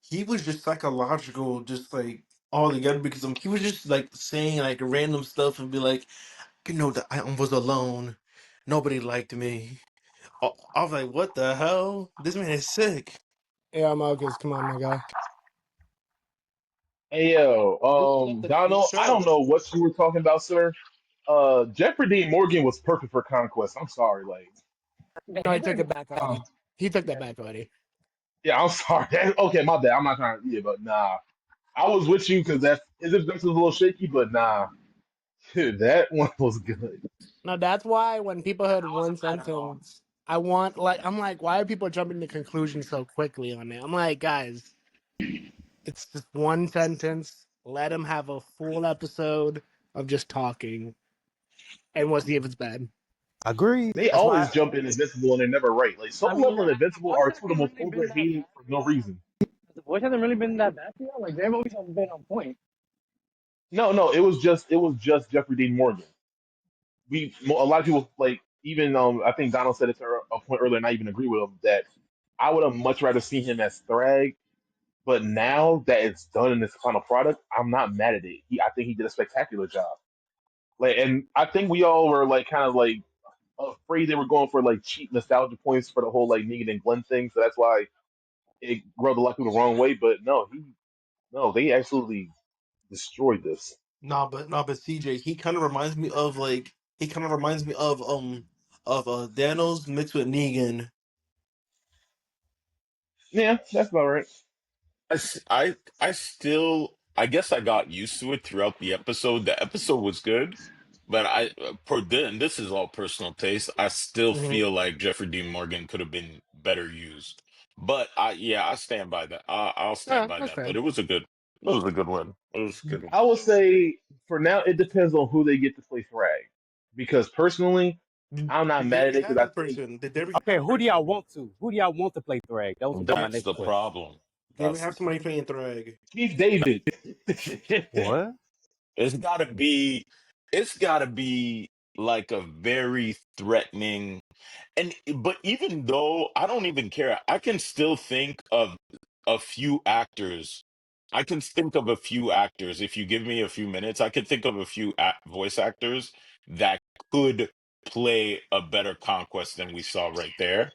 He was just psychological, just like all together because he was just like saying like random stuff and be like, that I was alone, nobody liked me. I was like, what the hell? This man is sick. Yeah, Marcus, come on, my guy. Hey yo, Really left the Donald, I don't show. know what you were talking about, sir. Jeffrey Dean Morgan was perfect for Conquest. I'm sorry, like, No, he took it back uh, already. He took that back already. yeah, I'm sorry. Okay, my bad. I'm not trying to, yeah, but nah, I was with you because that's a little shaky, but nah, that one was good. No, that's why when people heard I one wasn't mad at all. sentence, I'm like, why are people jumping to conclusions so quickly on it? I'm like, guys, it's just one sentence. Let him have a full episode of just talking, and we'll see if it's bad. Agreed. They That's why. always jump in Invincible and they're never right. Like I Solo mean, Level and has the Invincible voice are two of the acting most really been that overhated bad for for no y'all? reason. Has the voice hasn't really been that bad for y'all? Like they've always been on point. No, no, it was just Jeffrey Dean Morgan. A lot of people like even I think Donald said it to a point earlier, and I even agree with him that I would have much rather seen him as Thrag. But now that it's done in this final product, I'm not mad at it. I think he did a spectacular job. Like, and I think we all were like kind of like afraid they were going for like cheap nostalgia points for the whole like Negan and Glenn thing. So that's why it rubbed a lot of people the wrong way. But no, they absolutely destroyed this. Nah, but CJ, he kind of reminds me of Danos mixed with Negan. Yeah, that's about right. I still, I guess I got used to it throughout the episode. The episode was good, but and this is all personal taste. I still Hmm. feel like Jeffrey Dean Morgan could have been better used. But yeah, I stand by that. I'll stand Yeah, by that's that. But fair. it was a good one. It was a good one. I will say for now, it depends on who they get to play Thrag. Because personally, I'm not Did they mad at already it have because that I think person? Did they already Okay, have a who do y'all person? want to? Who do y'all want to play Thrag? That was gonna be my That's next the question. problem. They already That's the have somebody problem. playing Thrag. Keith David. it's What? gotta be. It's gotta be. like a very threatening. And but even though I don't even care, I can still think of a few actors. I can think of a few actors. If you give me a few minutes, I could think of a few voice actors that could play a better conquest than we saw right there.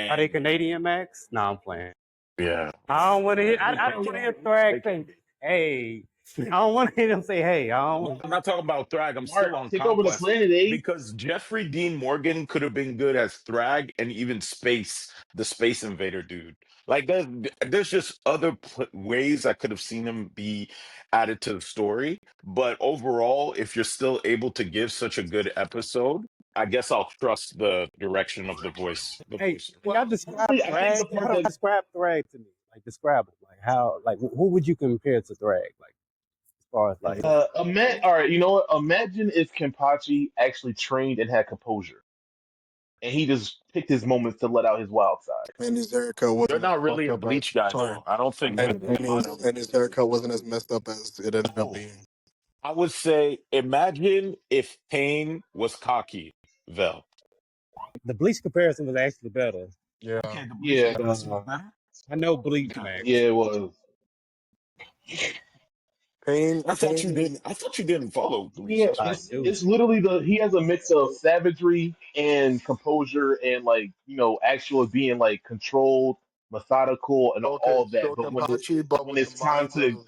Are they And Canadian, Max? No, I'm playing. yeah, I don't want to hear. I don't want to hear Thrag say, "Hey." I don't want to hear them say, "Hey." I no, don't. I'm not talking about Thrag. I'm Mark, still on take over the Conquest planet, eh? because Jeffrey Dean Morgan could have been good as Thrag and even Space, the Space Invader dude. Like there's just other ways I could have seen him be added to the story. But overall, if you're still able to give such a good episode, I guess I'll trust the direction of the voice. The Hey, voice. can y'all Well, describe honestly, I think the Thrag? part How do that I describe Thrag to me? Like describe him. Like how? Like who would you compare to Thrag? Like as far as like. all right, you know what? Imagine if Kenpachi actually trained and had composure, and he just picked his moments to let out his wild side. And his haircut They're wasn't as not really fucked a up as bleach guy sorry, though. I don't think that they're modern. and his haircut wasn't as messed up as it ended up No. being. I would say, imagine if Pain was cocky, Vel. The Bleach comparison was actually better. Yeah. Okay, the Bleach Yeah, comparison was better. I know Bleach, Okay. yeah, Max. it was. Pain, I thought you pain. didn't. I thought you didn't follow Bleach. Yeah, That's I why. do. it's literally he has a mix of savagery and composure and like actual being like controlled, methodical, and Okay, all that. so Kenpachi, but When with the it's time mind to of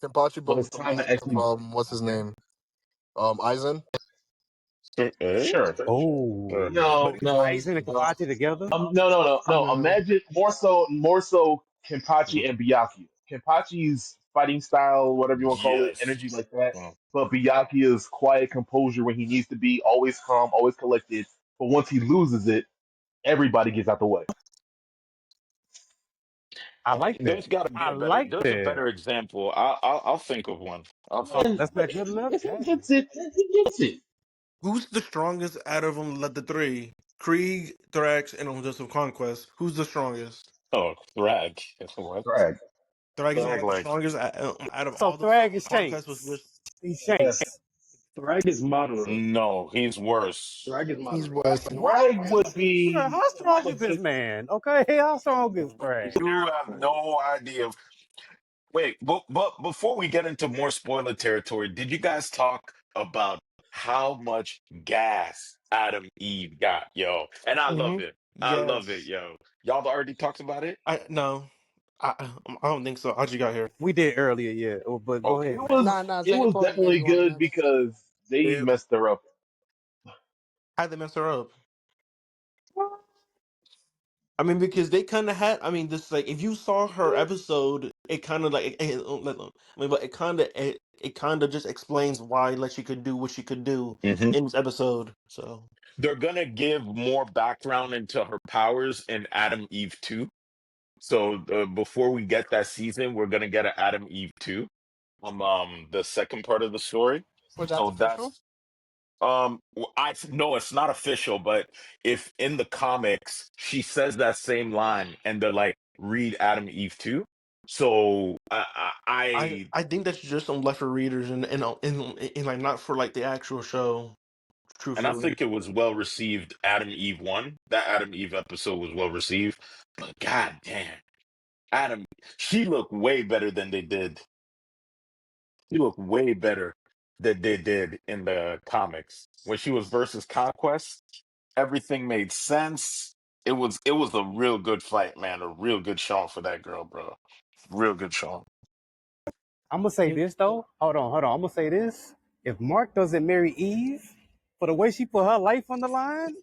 Kenpachi, but when with it's the time to mind of actually what's his name? Aizen. Eh? sure. Oh, No, But no, Aizen and no. Kawachi together. No. Yeah. Imagine more so Kenpachi and Byakuya. Kenpachi's fighting style, whatever you want to call it, yes. energy like that. Oh. But Byakuya's quiet composure when he needs to be, always calm, always collected. But once he loses it, everybody gets out the way. I like that. There's got to be I a better. like There's a that. better example. I'll think of one. I'll think Oh, of And that's not good enough. if he Dang. gets it, he gets it. Who's the strongest out of them? Let the three: Krieg, Thrax, and on just some conquest. Who's the strongest? Oh, Thrag. What? Right. Thrax is Thrag not the like strongest out of So all the Thrag is conquest. Was Shanks. just He's Yes. Shanks. Thrag is moderate. no. He's worse. Thrag is He's moderate. worse. Thrag would Bro, be how strong is like this man? Okay, how strong is Thrag? You have no idea. Wait, but before we get into more spoiler territory, did you guys talk about how much gas Adam Eve got, yo? And I love hmm it. I love it, yes. yo. Y'all already talked about it? I no, I don't think so. I just got here. We did earlier, yeah. Oh, but go Okay. ahead, it man. was Nah, nah. it Say your was point if definitely you want, good Max. because they It, messed her up. I had to mess her up. I mean, because they kind of had. I mean, this like if you saw her episode, it kind of like. I mean, but it kind of just explains why like she could do what she could do Mhm. in this episode. So They're gonna give more background into her powers in Adam Eve 2. So before we get that season, we're gonna get an Adam Eve 2 the second part of the story. Was that So official? that's I no, it's not official, but if in the comics she says that same line and they're like, read Adam Eve 2. So I think that's just some left for readers and like not for like the actual show. and I Truthfully, think it was well received. Adam Eve 1, that Adam Eve episode was well received, but god damn, Adam, she looked way better than they did. She looked way better than they did in the comics when she was versus Conquest. Everything made sense. It was a real good fight, man. A real good shot for that girl, bro. Real good shot. I'm gonna say you this though. Hold on. I'm gonna say this. If Mark doesn't marry Eve for the way she put her life on the line,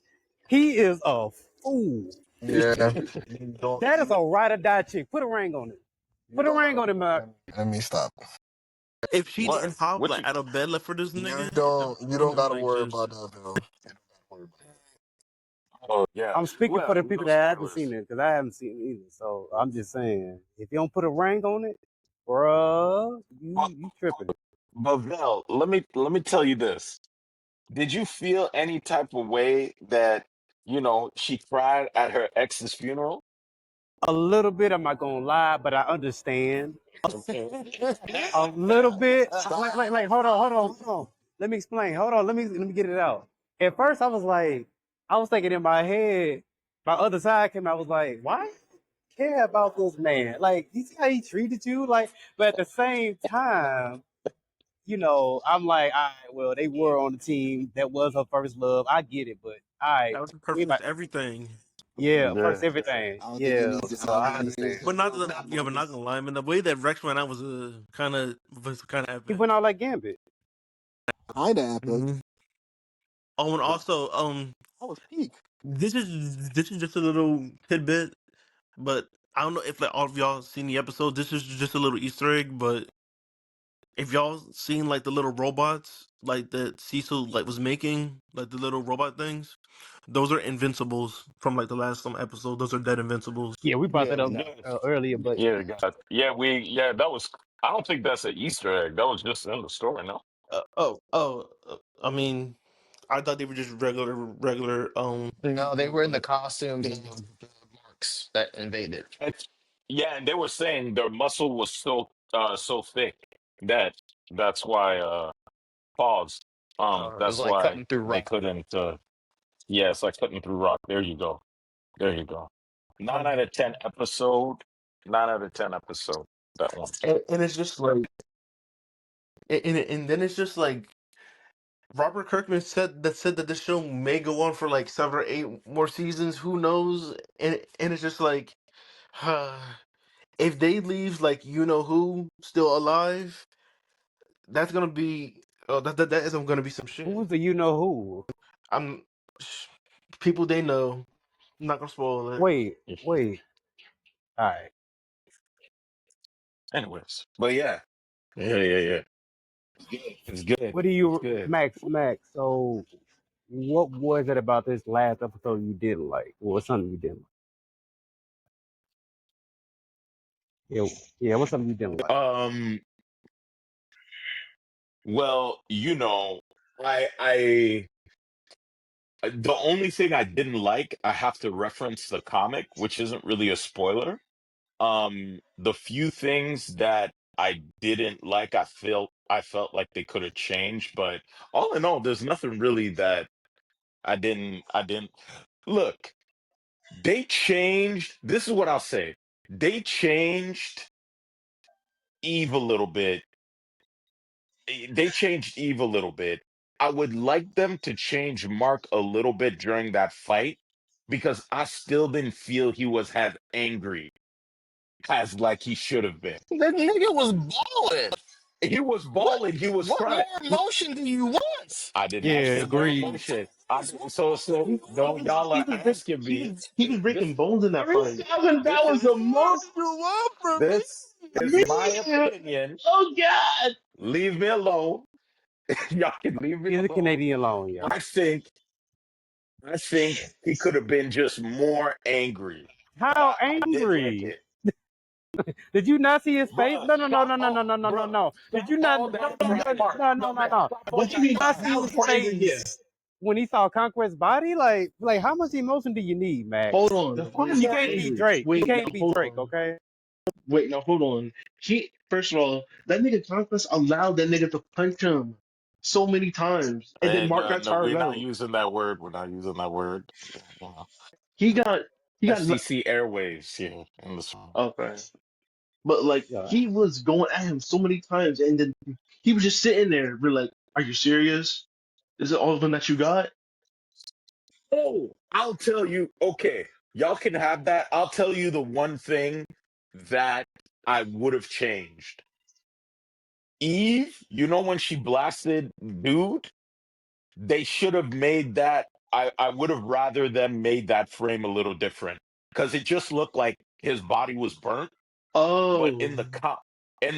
he is a fool. Yeah. You don't. That is a ride or die chick. Put a ring on it. You Put a don't ring gotta. on it, Mark. Let me stop. if she What? didn't hop What like you? out of bed like for this You nigga, don't. You don't and gotta like worry just about that, Bill. You don't gotta worry about Oh yeah. I'm speaking for Well, the no people that haven't seen spoilers. it because I haven't seen it either. So I'm just saying, if you don't put a ring on it, bruh, But you tripping. but Vel, let me tell you this. Did you feel any type of way that she cried at her ex's funeral? A little bit. I'm not gonna lie, but I understand. Okay. A little bit. that. Stop. Hold on. let me explain. Hold on. Let me get it out. At first, I was thinking in my head. My other side came. I was like, why care about this man? Like, you see how he treated you? Like, but at the same time, I'm like, all right, well, they were on the team. That was her first love. I get it, but all right, That was her we might, first everything. yeah, first Yeah. everything. I don't think he Yeah, needs. I so don't I think he needs understand. to But not prove the that yeah, but point. not gonna lie, man. The way that Rex went out was kind of He epic. went out like Gambit. Kinda epic. hmm Oh, and also, That was peak. this is just a little tidbit, but I don't know if like all of y'all seen the episode. This is just a little Easter egg, but if y'all seen like the little robots like that Cecil like was making, like the little robot things, those are Invincibles from like the last some episode. Those are dead Invincibles. Yeah, we brought that Yeah. up Yes. earlier, but Yeah, God. Yeah, that was, I don't think that's an Easter egg. That was just in the story, no? I mean, I thought they were just regular. No, they were in the costumes of the marks that invaded. It's, yeah, and they were saying their muscle was so thick that that's why pause. It was That's like why cutting through they rock. couldn't yeah, it's like cutting through rock. There you go. There you go. Nine Um, out of ten episode. 9 out of 10 episode. That one. and it's just like, and then it's just like Robert Kirkman said that this show may go on for like 7 or 8 more seasons. Who knows? And it's just like, if they leave like you know who still alive, that's gonna be that isn't gonna be some shit. who's the you know who? I'm people they know. I'm not gonna spoil it. Wait. All right. Anyways. But yeah. Yeah. It's good. What do It's you, good. Max? So, what was it about this last episode you didn't like? Or something you didn't like? Yeah. What's something you didn't like? Um well, I the only thing I didn't like, I have to reference the comic, which isn't really a spoiler. The few things that I didn't like, I felt like they could have changed, but all in all, there's nothing really that I didn't look. They changed. This is what I'll say. They changed Eve a little bit. They changed Eve a little bit. I would like them to change Mark a little bit during that fight because I still didn't feel he was as angry as like he should have been. That nigga was balling. He was What balling. He was what more crying. emotion do you want? I did not Yeah, say more agreed. emotion. No, y'all are asking me. He was breaking This, bones in that fight. this That was is the most you want from me. this is my Me? opinion. Oh God. Leave me alone. Y'all can leave me He's a alone. Canadian alone, yo. I think I think he could have been just more angry. How I didn't like angry? it. Did you not see his face? Bruh, No, no, no, stop no, no, no, all no, no, no, bruh. no. Did Stop you not? all No, that no, crap, Mark. no, no, No, no, man. no. Stop all Did that you not crap. see his face when he saw Conquest's body? Like, how much emotion do you need, Hold Max? on. Define You more can't be angry. Drake. You Wait, now can't be hold Drake, on. okay? Wait, now hold on. He first of all, that nigga Conquest allowed that nigga to punch him so many times, and then And Mark got no, tired we're not out. using that word. We're not using that word. You know, He got he got FCC airwaves here in this. okay, but like Yeah. he was going at him so many times, and then he was just sitting there, be like, "Are you serious? Is it all of them that you got?" Oh, I'll tell you. Okay, y'all can have that. I'll tell you the one thing that I would have changed. Eve, when she blasted dude, they should have made that. I would have rather them made that frame a little different because it just looked like his body was burnt. But Oh, in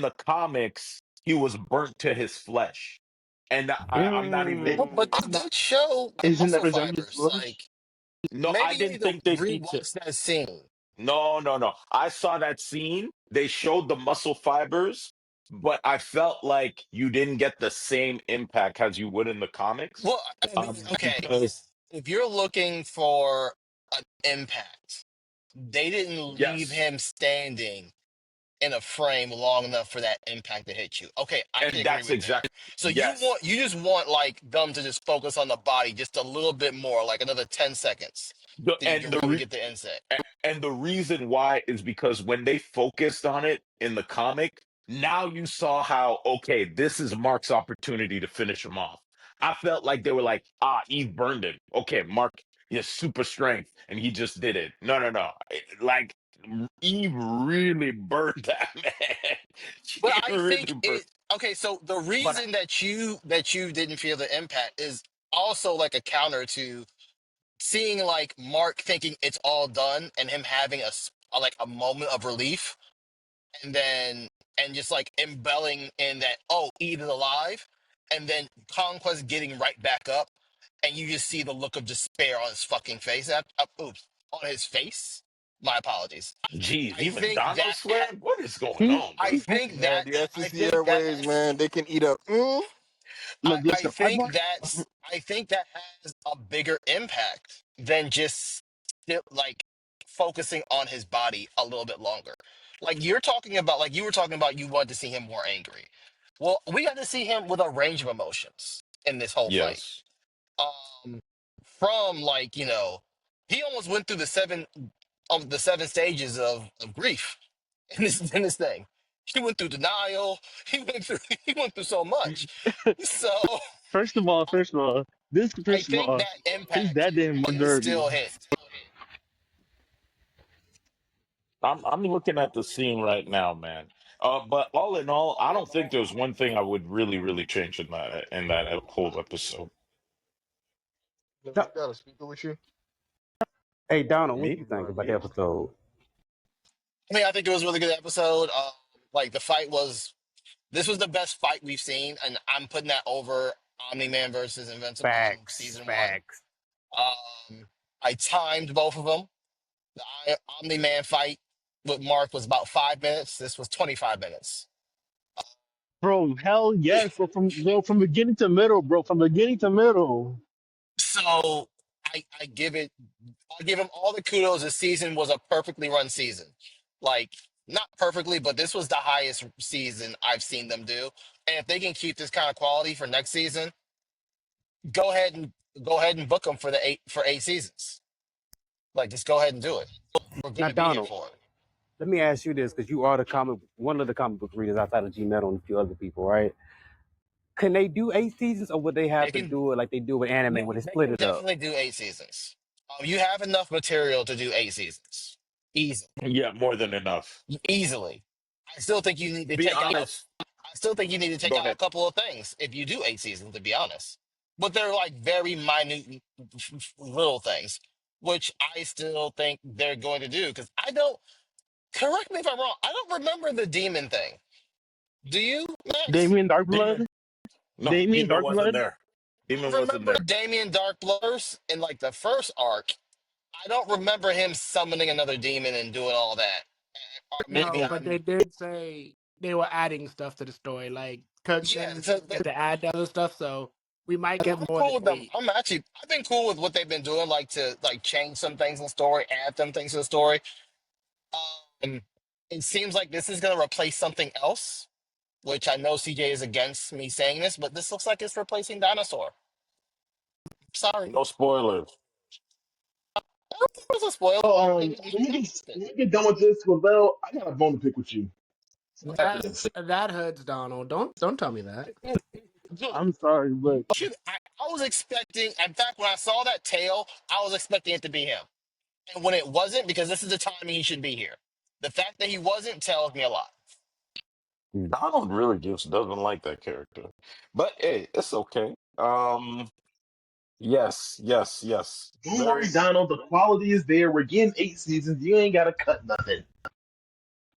the comics, he was burnt to his flesh, and I'm not even. Oh, but they I'm not. did show the isn't that muscle resemblance fibers. flesh? Like No, I maybe you didn't need to think they detailed. rewatch that scene. No. I saw that scene. They showed the muscle fibers, but I felt like you didn't get the same impact as you would in the comics. Well, I mean, okay, Because if you're looking for an impact, they didn't leave yes, him standing in a frame long enough for that impact to hit you. Okay, I can And agree that's with that. exact. So Yes. you just want like them to just focus on the body just a little bit more, like another 10 seconds, The, so you and can the really re, get the inset. and the reason why is because when they focused on it in the comic, now you saw how, okay, this is Mark's opportunity to finish him off. I felt like they were like, Eve burned him. Okay, Mark is super strength, and he just did it. No, no, no. Like Eve really burned that man. She But I really think burned. it okay, so the But reason that you didn't feel the impact is also like a counter to seeing like Mark thinking it's all done and him having like a moment of relief and then and just like embelling in that, oh, Eve is alive, and then Conquest getting right back up, and you just see the look of despair on his fucking face. Oops, on his face. My apologies. geez, I even think Donald swear? What is going on, I bro? think Man, that the I FCC think that airways, man, they can eat up. Look, I listen, I think mark. that's I think that has a bigger impact than just like focusing on his body a little bit longer. Like you're talking about, like you were talking about, you wanted to see him more angry. Well, we got to see him with a range of emotions in this whole fight. Yes. Um, from like he almost went through the seven stages of grief in this thing. He went through denial. He went through he went through so much. So First of all, this. I First of think all, that his impact dad didn't win can Derby. still hit. I'm looking at the scene right now, man. But all in all, I don't think there's one thing I would really change in that whole episode. Did Do- Mike got a speaker with you? Hey, Donald, what Me? you think about the episode? I mean, I think it was a really good episode. Like the fight was, this was the best fight we've seen, and I'm putting that over Omni Man versus Invincible in Facts, season one. facts. I timed both of them. The Omni Man fight with Mark was about 5 minutes. This was 25 minutes. Bro, hell yes, bro. From beginning to middle, bro. From beginning to middle. So I give it, I give him all the kudos. This season was a perfectly run season. Like, not perfectly, but this was the highest season I've seen them do. And if they can keep this kind of quality for next season, go ahead and book them for the 8 seasons. Like, just go ahead and do it. We're Now, gonna be here Donald, for it. let me ask you this, because you are one of the comic book readers outside of G Metal and a few other people, right? Can they do 8 seasons, or would they have They to can do it like they do with anime, where they they split can it up? definitely do 8 seasons. You have enough material to do 8 seasons. Easily. Yeah, more than enough. Easily. I still think you need to Be take out honest. I still think you need to take Go out a ahead. couple of things if you do 8 seasons, to be honest. But they're like very minute little things, which I still think they're going to do. Because I don't, correct me if I'm wrong, I don't remember the demon thing. Do you, Max? Damien Demon. Darkblood. No, Damien Demon wasn't Darkblood. there. Demon I wasn't remember there. Damien Dark Blurs in like the first arc. I don't remember him summoning another demon and doing all that. Or No, maybe but I'm, they did say they were adding stuff to the story. Like yeah. Kirkman So to add other stuff, so we might get I'm more cool than with them. eight. I've been cool with what they've been doing, like to like change some things in the story, add some things to the story. Um, it seems like this is going to replace something else, which I know CJ is against me saying this, but this looks like it's replacing Dinosaur. Sorry, No spoilers. I don't think it was a spoiler. Oh, When when we get done with this, well, I got a bone to pick with you after That this. that hurts, Donald. Don't tell me that. Dude, I'm sorry, but I was expecting, in fact, when I saw that tail, I was expecting it to be him. And when it wasn't, because this is the timing he should be here. The fact that he wasn't tells me a lot. Donald really just doesn't like that character. But hey, it's okay. Yes. Don't worry, Donald. The quality is there. We're getting 8 seasons. You ain't gotta cut nothing.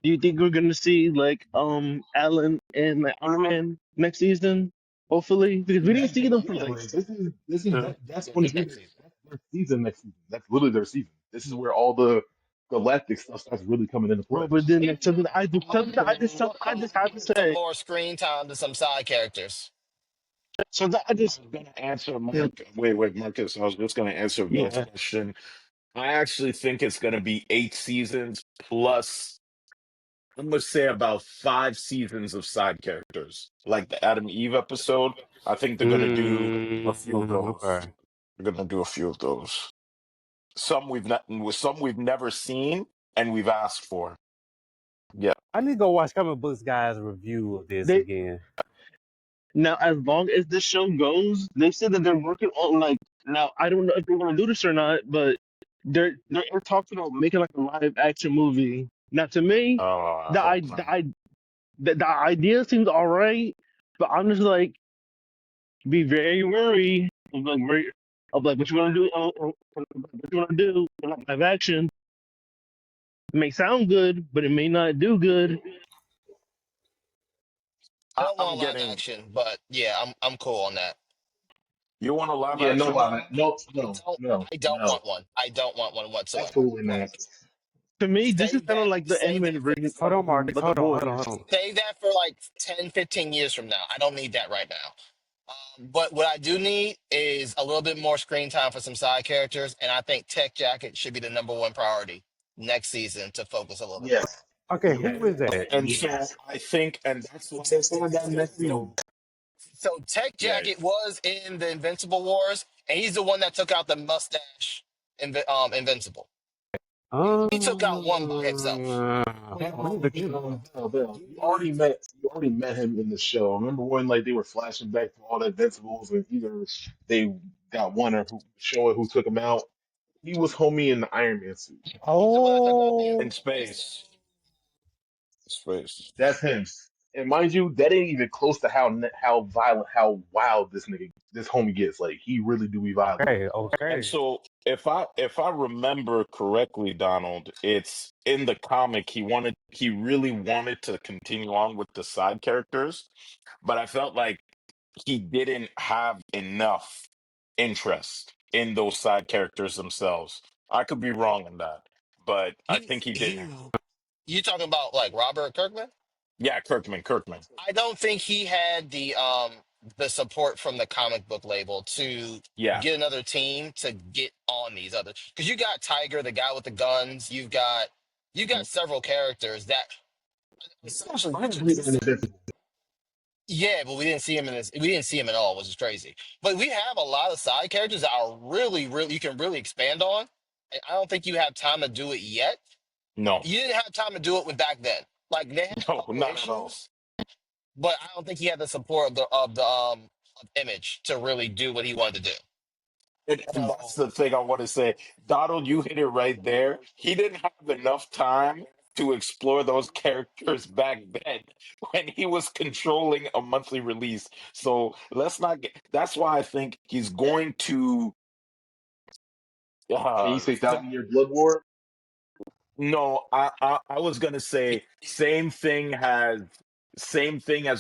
do you think we're gonna see like Alan and like, Iron Man next season? Hopefully, because we didn't see them for Yeah, like. like this is that's Yeah, when next season. that's their season next season. That's literally their season. This is where all the galactic stuff starts really coming into play. Bro, but then like, something I just have to Some say. more screen time to some side characters. Something I I just was gonna answer yeah, Mark. Wait, Marcus. I was just gonna answer Vil's yeah. question. I actually think it's gonna be 8 seasons plus I'm gonna say about 5 seasons of side characters, like the Adam Eve episode. I think they're gonna do a few of those. Okay. They're gonna do a few of those. Some we've never seen and we've asked for. Yeah. I need to go watch Comic Books Guy's review of this They again. now, as long as this show goes, they said that they're working on like. Now, I don't know if they're going to do this or not, but they're talking about making like a live action movie. Now, to me, I the hope I not. the idea seems all right, but I'm just like be very wary of like what you want to do, what you want to do in like, live action. It may sound good, but it may not do good. I don't I'm want live getting. action, but yeah, I'm cool on that. You want a live Yeah, no action lie, man. one? No, I no, don't no, I don't no. want one. I don't want one whatsoever. Absolutely not. Like To me, this is kind of like the save animated that for version Hold of on, Marcus. The Hold on, hold on, Boys. hold on. save that for like 10, 15 years from now. I don't need that right now. But what I do need is a little bit more screen time for some side characters, and I think Tech Jacket should be the number one priority next season to focus a little bit more. Yes, Okay, who yes, is that? And so yes. I think, and that's why I said that next season. So Tech Yeah. Jacket was in the Invincible Wars, and he's the one that took out the mustache Invincible. He took out one by himself. Wait, hold on, Bill. You already met him in the show. Remember when like they were flashing back to all the Invincibles and either they got one or who show it who took him out. He was homie in the Iron Man suit. He's the one that took out the In Oh, space. mustache. Space. That's him. And mind you, that ain't even close to how violent, how wild this homie gets. Like he really do be violent. okay, And okay. so if I remember correctly, Donald, it's in the comic he really wanted to continue on with the side characters, but I felt like he didn't have enough interest in those side characters themselves. I could be wrong in that, but I think he didn't. He you talking about like Robert Kirkman? Yeah, Kirkman. I don't think he had the support from the comic book label to Yeah. get another team to get on these other because you got Tiger, the guy with the guns. You got several characters that essentially you Surprisingly, just Invincible. yeah, but we didn't see him in this. We didn't see him at all, which is crazy. But we have a lot of side characters that are really, really you can really expand on. And I don't think you have time to do it yet. No. You didn't have time to do it with back then. Like they had a No, couple not at all. issues, but I don't think he had the support of image to really do what he wanted to do. And that's So the thing I want to say. Donald, you hit it right there. He didn't have enough time to explore those characters back then when he was controlling a monthly release. So let's not get that's why I think he's going to Can you uh say Thousand Year Blood War? no, I was gonna say same thing as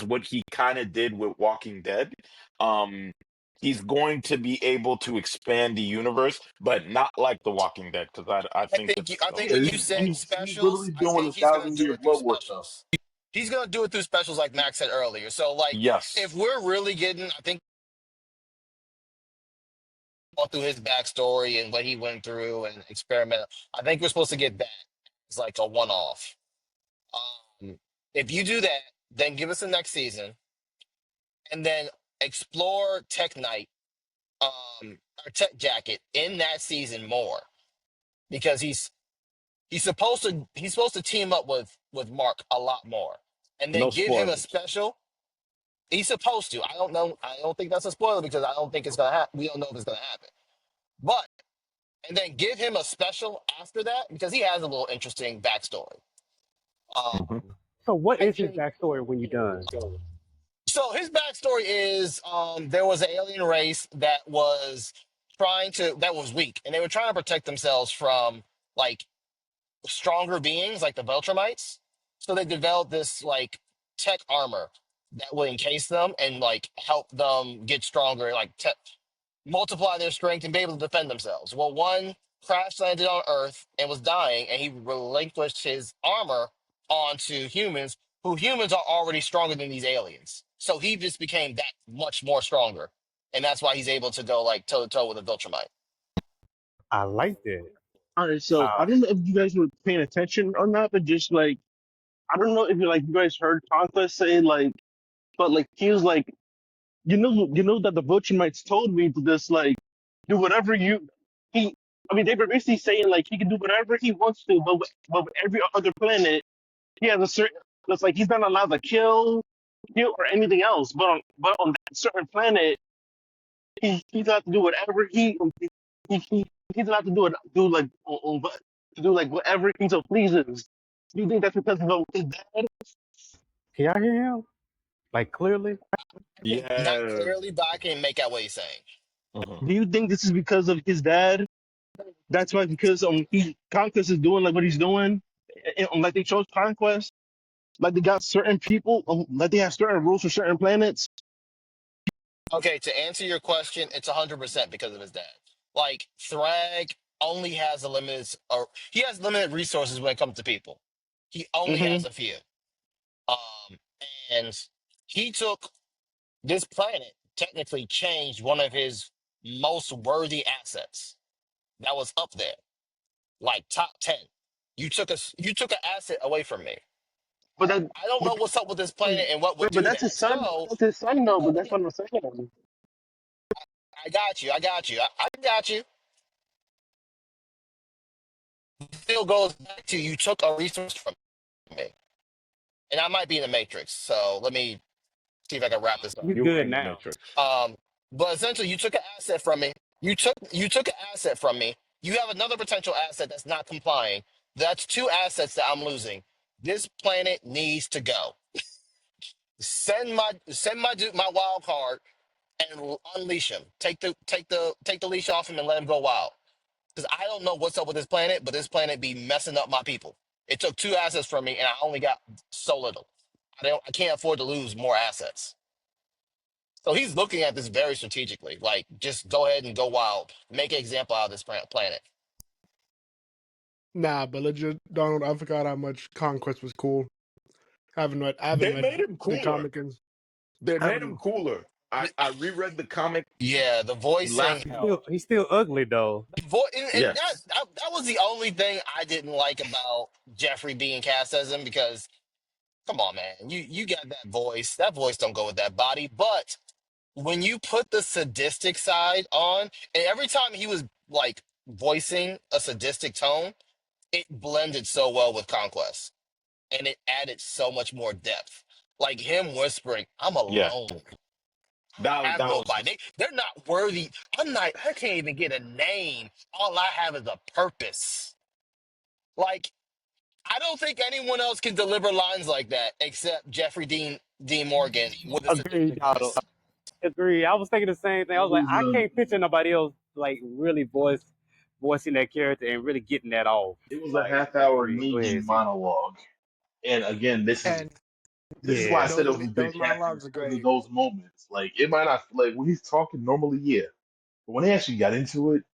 what he kind of did with Walking Dead. Um, he's going to be able to expand the universe, but not like The Walking Dead because I think it's I a think Yeah, when little you he's, too said much. he's literally specials, I doing the think he's gonna Thousand do Year it through Blood War stuff. specials. He's gonna do it through specials, like Max said earlier. So like, if Yes, we're really getting, I think going through his backstory and what he went through and experiment. I think we're supposed to get that. It's like a one-off. Um, if you do that, then give us the next season, and then explore Tech Knight, or Tech Jacket in that season more because he's supposed to team up with Mark a lot more, and then no give him a spoilers. special. He's supposed to. I don't know. I don't think that's a spoiler because I don't think it's gonna happen. We don't know if it's gonna happen. But and then give him a special after that because he has a little interesting backstory. Hmm. So, what I is his think backstory when you're done? so. His backstory is there was an alien race that was weak, and they were trying to protect themselves from like stronger beings like the Veltramites. So they developed this like tech armor that will encase them and like help them get stronger, like multiply their strength and be able to defend themselves. Well, one crash landed on Earth and was dying, and he relinquished his armor onto humans, who humans are already stronger than these aliens. So he just became that much more stronger, and that's why he's able to go like toe to toe with a Viltrumite. I like that. All right, so I Uh, don't know if you guys were paying attention or not, but just like I don't know if you guys heard Conquest say like, but like he was like, you know that the Butcher Knights told me to just like do whatever you he. I mean, they were basically saying like he can do whatever he wants to, but with every other planet, he has a certain. It's like he's not allowed to kill or anything else. But on that certain planet, he's allowed to do whatever he's allowed to do like to do like whatever he so pleases. Do you think that's because of his dad? Can y'all hear him? Like clearly? Not Yeah. clearly, but I can make out what he's saying. Mhm. Do you think this is because of his dad? That's why because he Conquest is doing like what he's doing, like they chose Conquest, like they got certain people, like they have certain rules for certain planets. Okay, to answer your question, it's 100% because of his dad. Like Thrag only has a limited, or he has limited resources when it comes to people. He only Hmm. has a few. Um, and he took this planet, technically changed one of his most worthy assets that was up there, like top 10. You took an asset away from me. But that, I don't but, know what's up with this planet and what would but do that's his that. son. So That's his son, though. But that's what I'm saying. I got you. I got you. I got you. Still goes back to you took a resource from me, and I might be in the matrix. So let me see if I can wrap this up. You You were good in the now. Matrix. But essentially, you took an asset from me. You took an asset from me. You have another potential asset that's not complying. That's two assets that I'm losing. This planet needs to go. My wild card and unleash him. Take the leash off him and let him go wild. Because I don't know what's up with this planet, but this planet be messing up my people. It took two assets from me, and I only got so little. I can't afford to lose more assets. So he's looking at this very strategically. Like, just go ahead and go wild. Make an example out of this planet. Nah, but legit, Donald, I forgot how much Conquest was cool. I haven't They read made him the cooler. comic and They I made him haven't. cooler. I reread the comic. Yeah, the voicing. Laughed out. He's still ugly though. And Yes. that was the only thing I didn't like about Jeffrey being cast as him because, come on, man. You got that voice. That voice don't go with that body. But when you put the sadistic side on, and every time he was like voicing a sadistic tone, it blended so well with Conquest, and it added so much more depth. Like him whispering, "I'm Yeah. alone. I don't have That was nobody. They're not worthy. I'm not. I can't even get a name. All I have is a purpose." Like I don't think anyone else can deliver lines like that except Dean Morgan with a Agreed, sadistic Donald. voice. Agree. I was thinking the same thing. I It was like, was I a can't picture nobody else like really voicing that character and really getting that off. it was a Like, half hour agreed. Go ahead, Negan see. monologue. And again, And this is why I Yeah. said it was a those good casting, monologues is are because of great. those moments. Like it might not like when he's talking normally, yeah. But when they actually got into it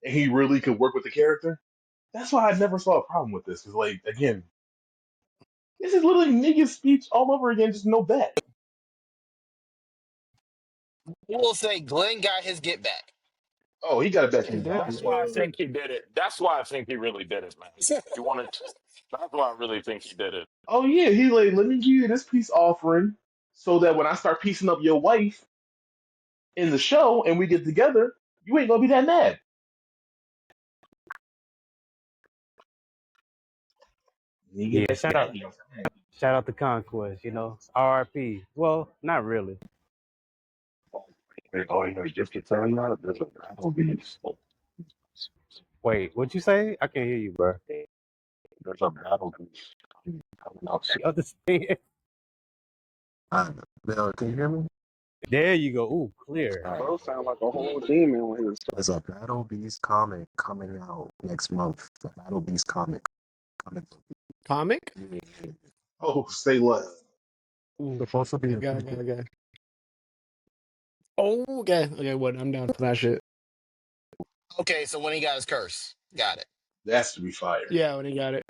and he really could work with the character, that's why I never saw a problem with this. Because like again, this is literally Negan's speech all over again, just no bet. I will say Glenn got his get back. Oh, he got it back He in did. That's why I volume. think he did it. That's why I think he really did it, man. You wanted to, that's why I really think he did it. Oh yeah, he like let me give you this peace offering so that when I start piecing up your wife in the show and we get together, you ain't gonna be that mad. Negan Yeah. that's daddy. I'm saying. Shout out to Conquest. RP. Well, not really. Oh, you know, just to tell you that there's a battle beast. Wait, what you say? I can't hear you, bro. There's a battle beast coming up soon. You understand? Bill, can you hear me? There you go. Ooh, clear. Bro sound like a whole demon when he was There's a Battle Beast comic coming out next month. The Battle Beast comic coming. Comic? Oh, say less. Ooh, Supposed to be a okay. Oh, okay. Okay, what? I'm down for that shit. Okay, so when he got his curse, got it. That's to be fired. Yeah, when he got it.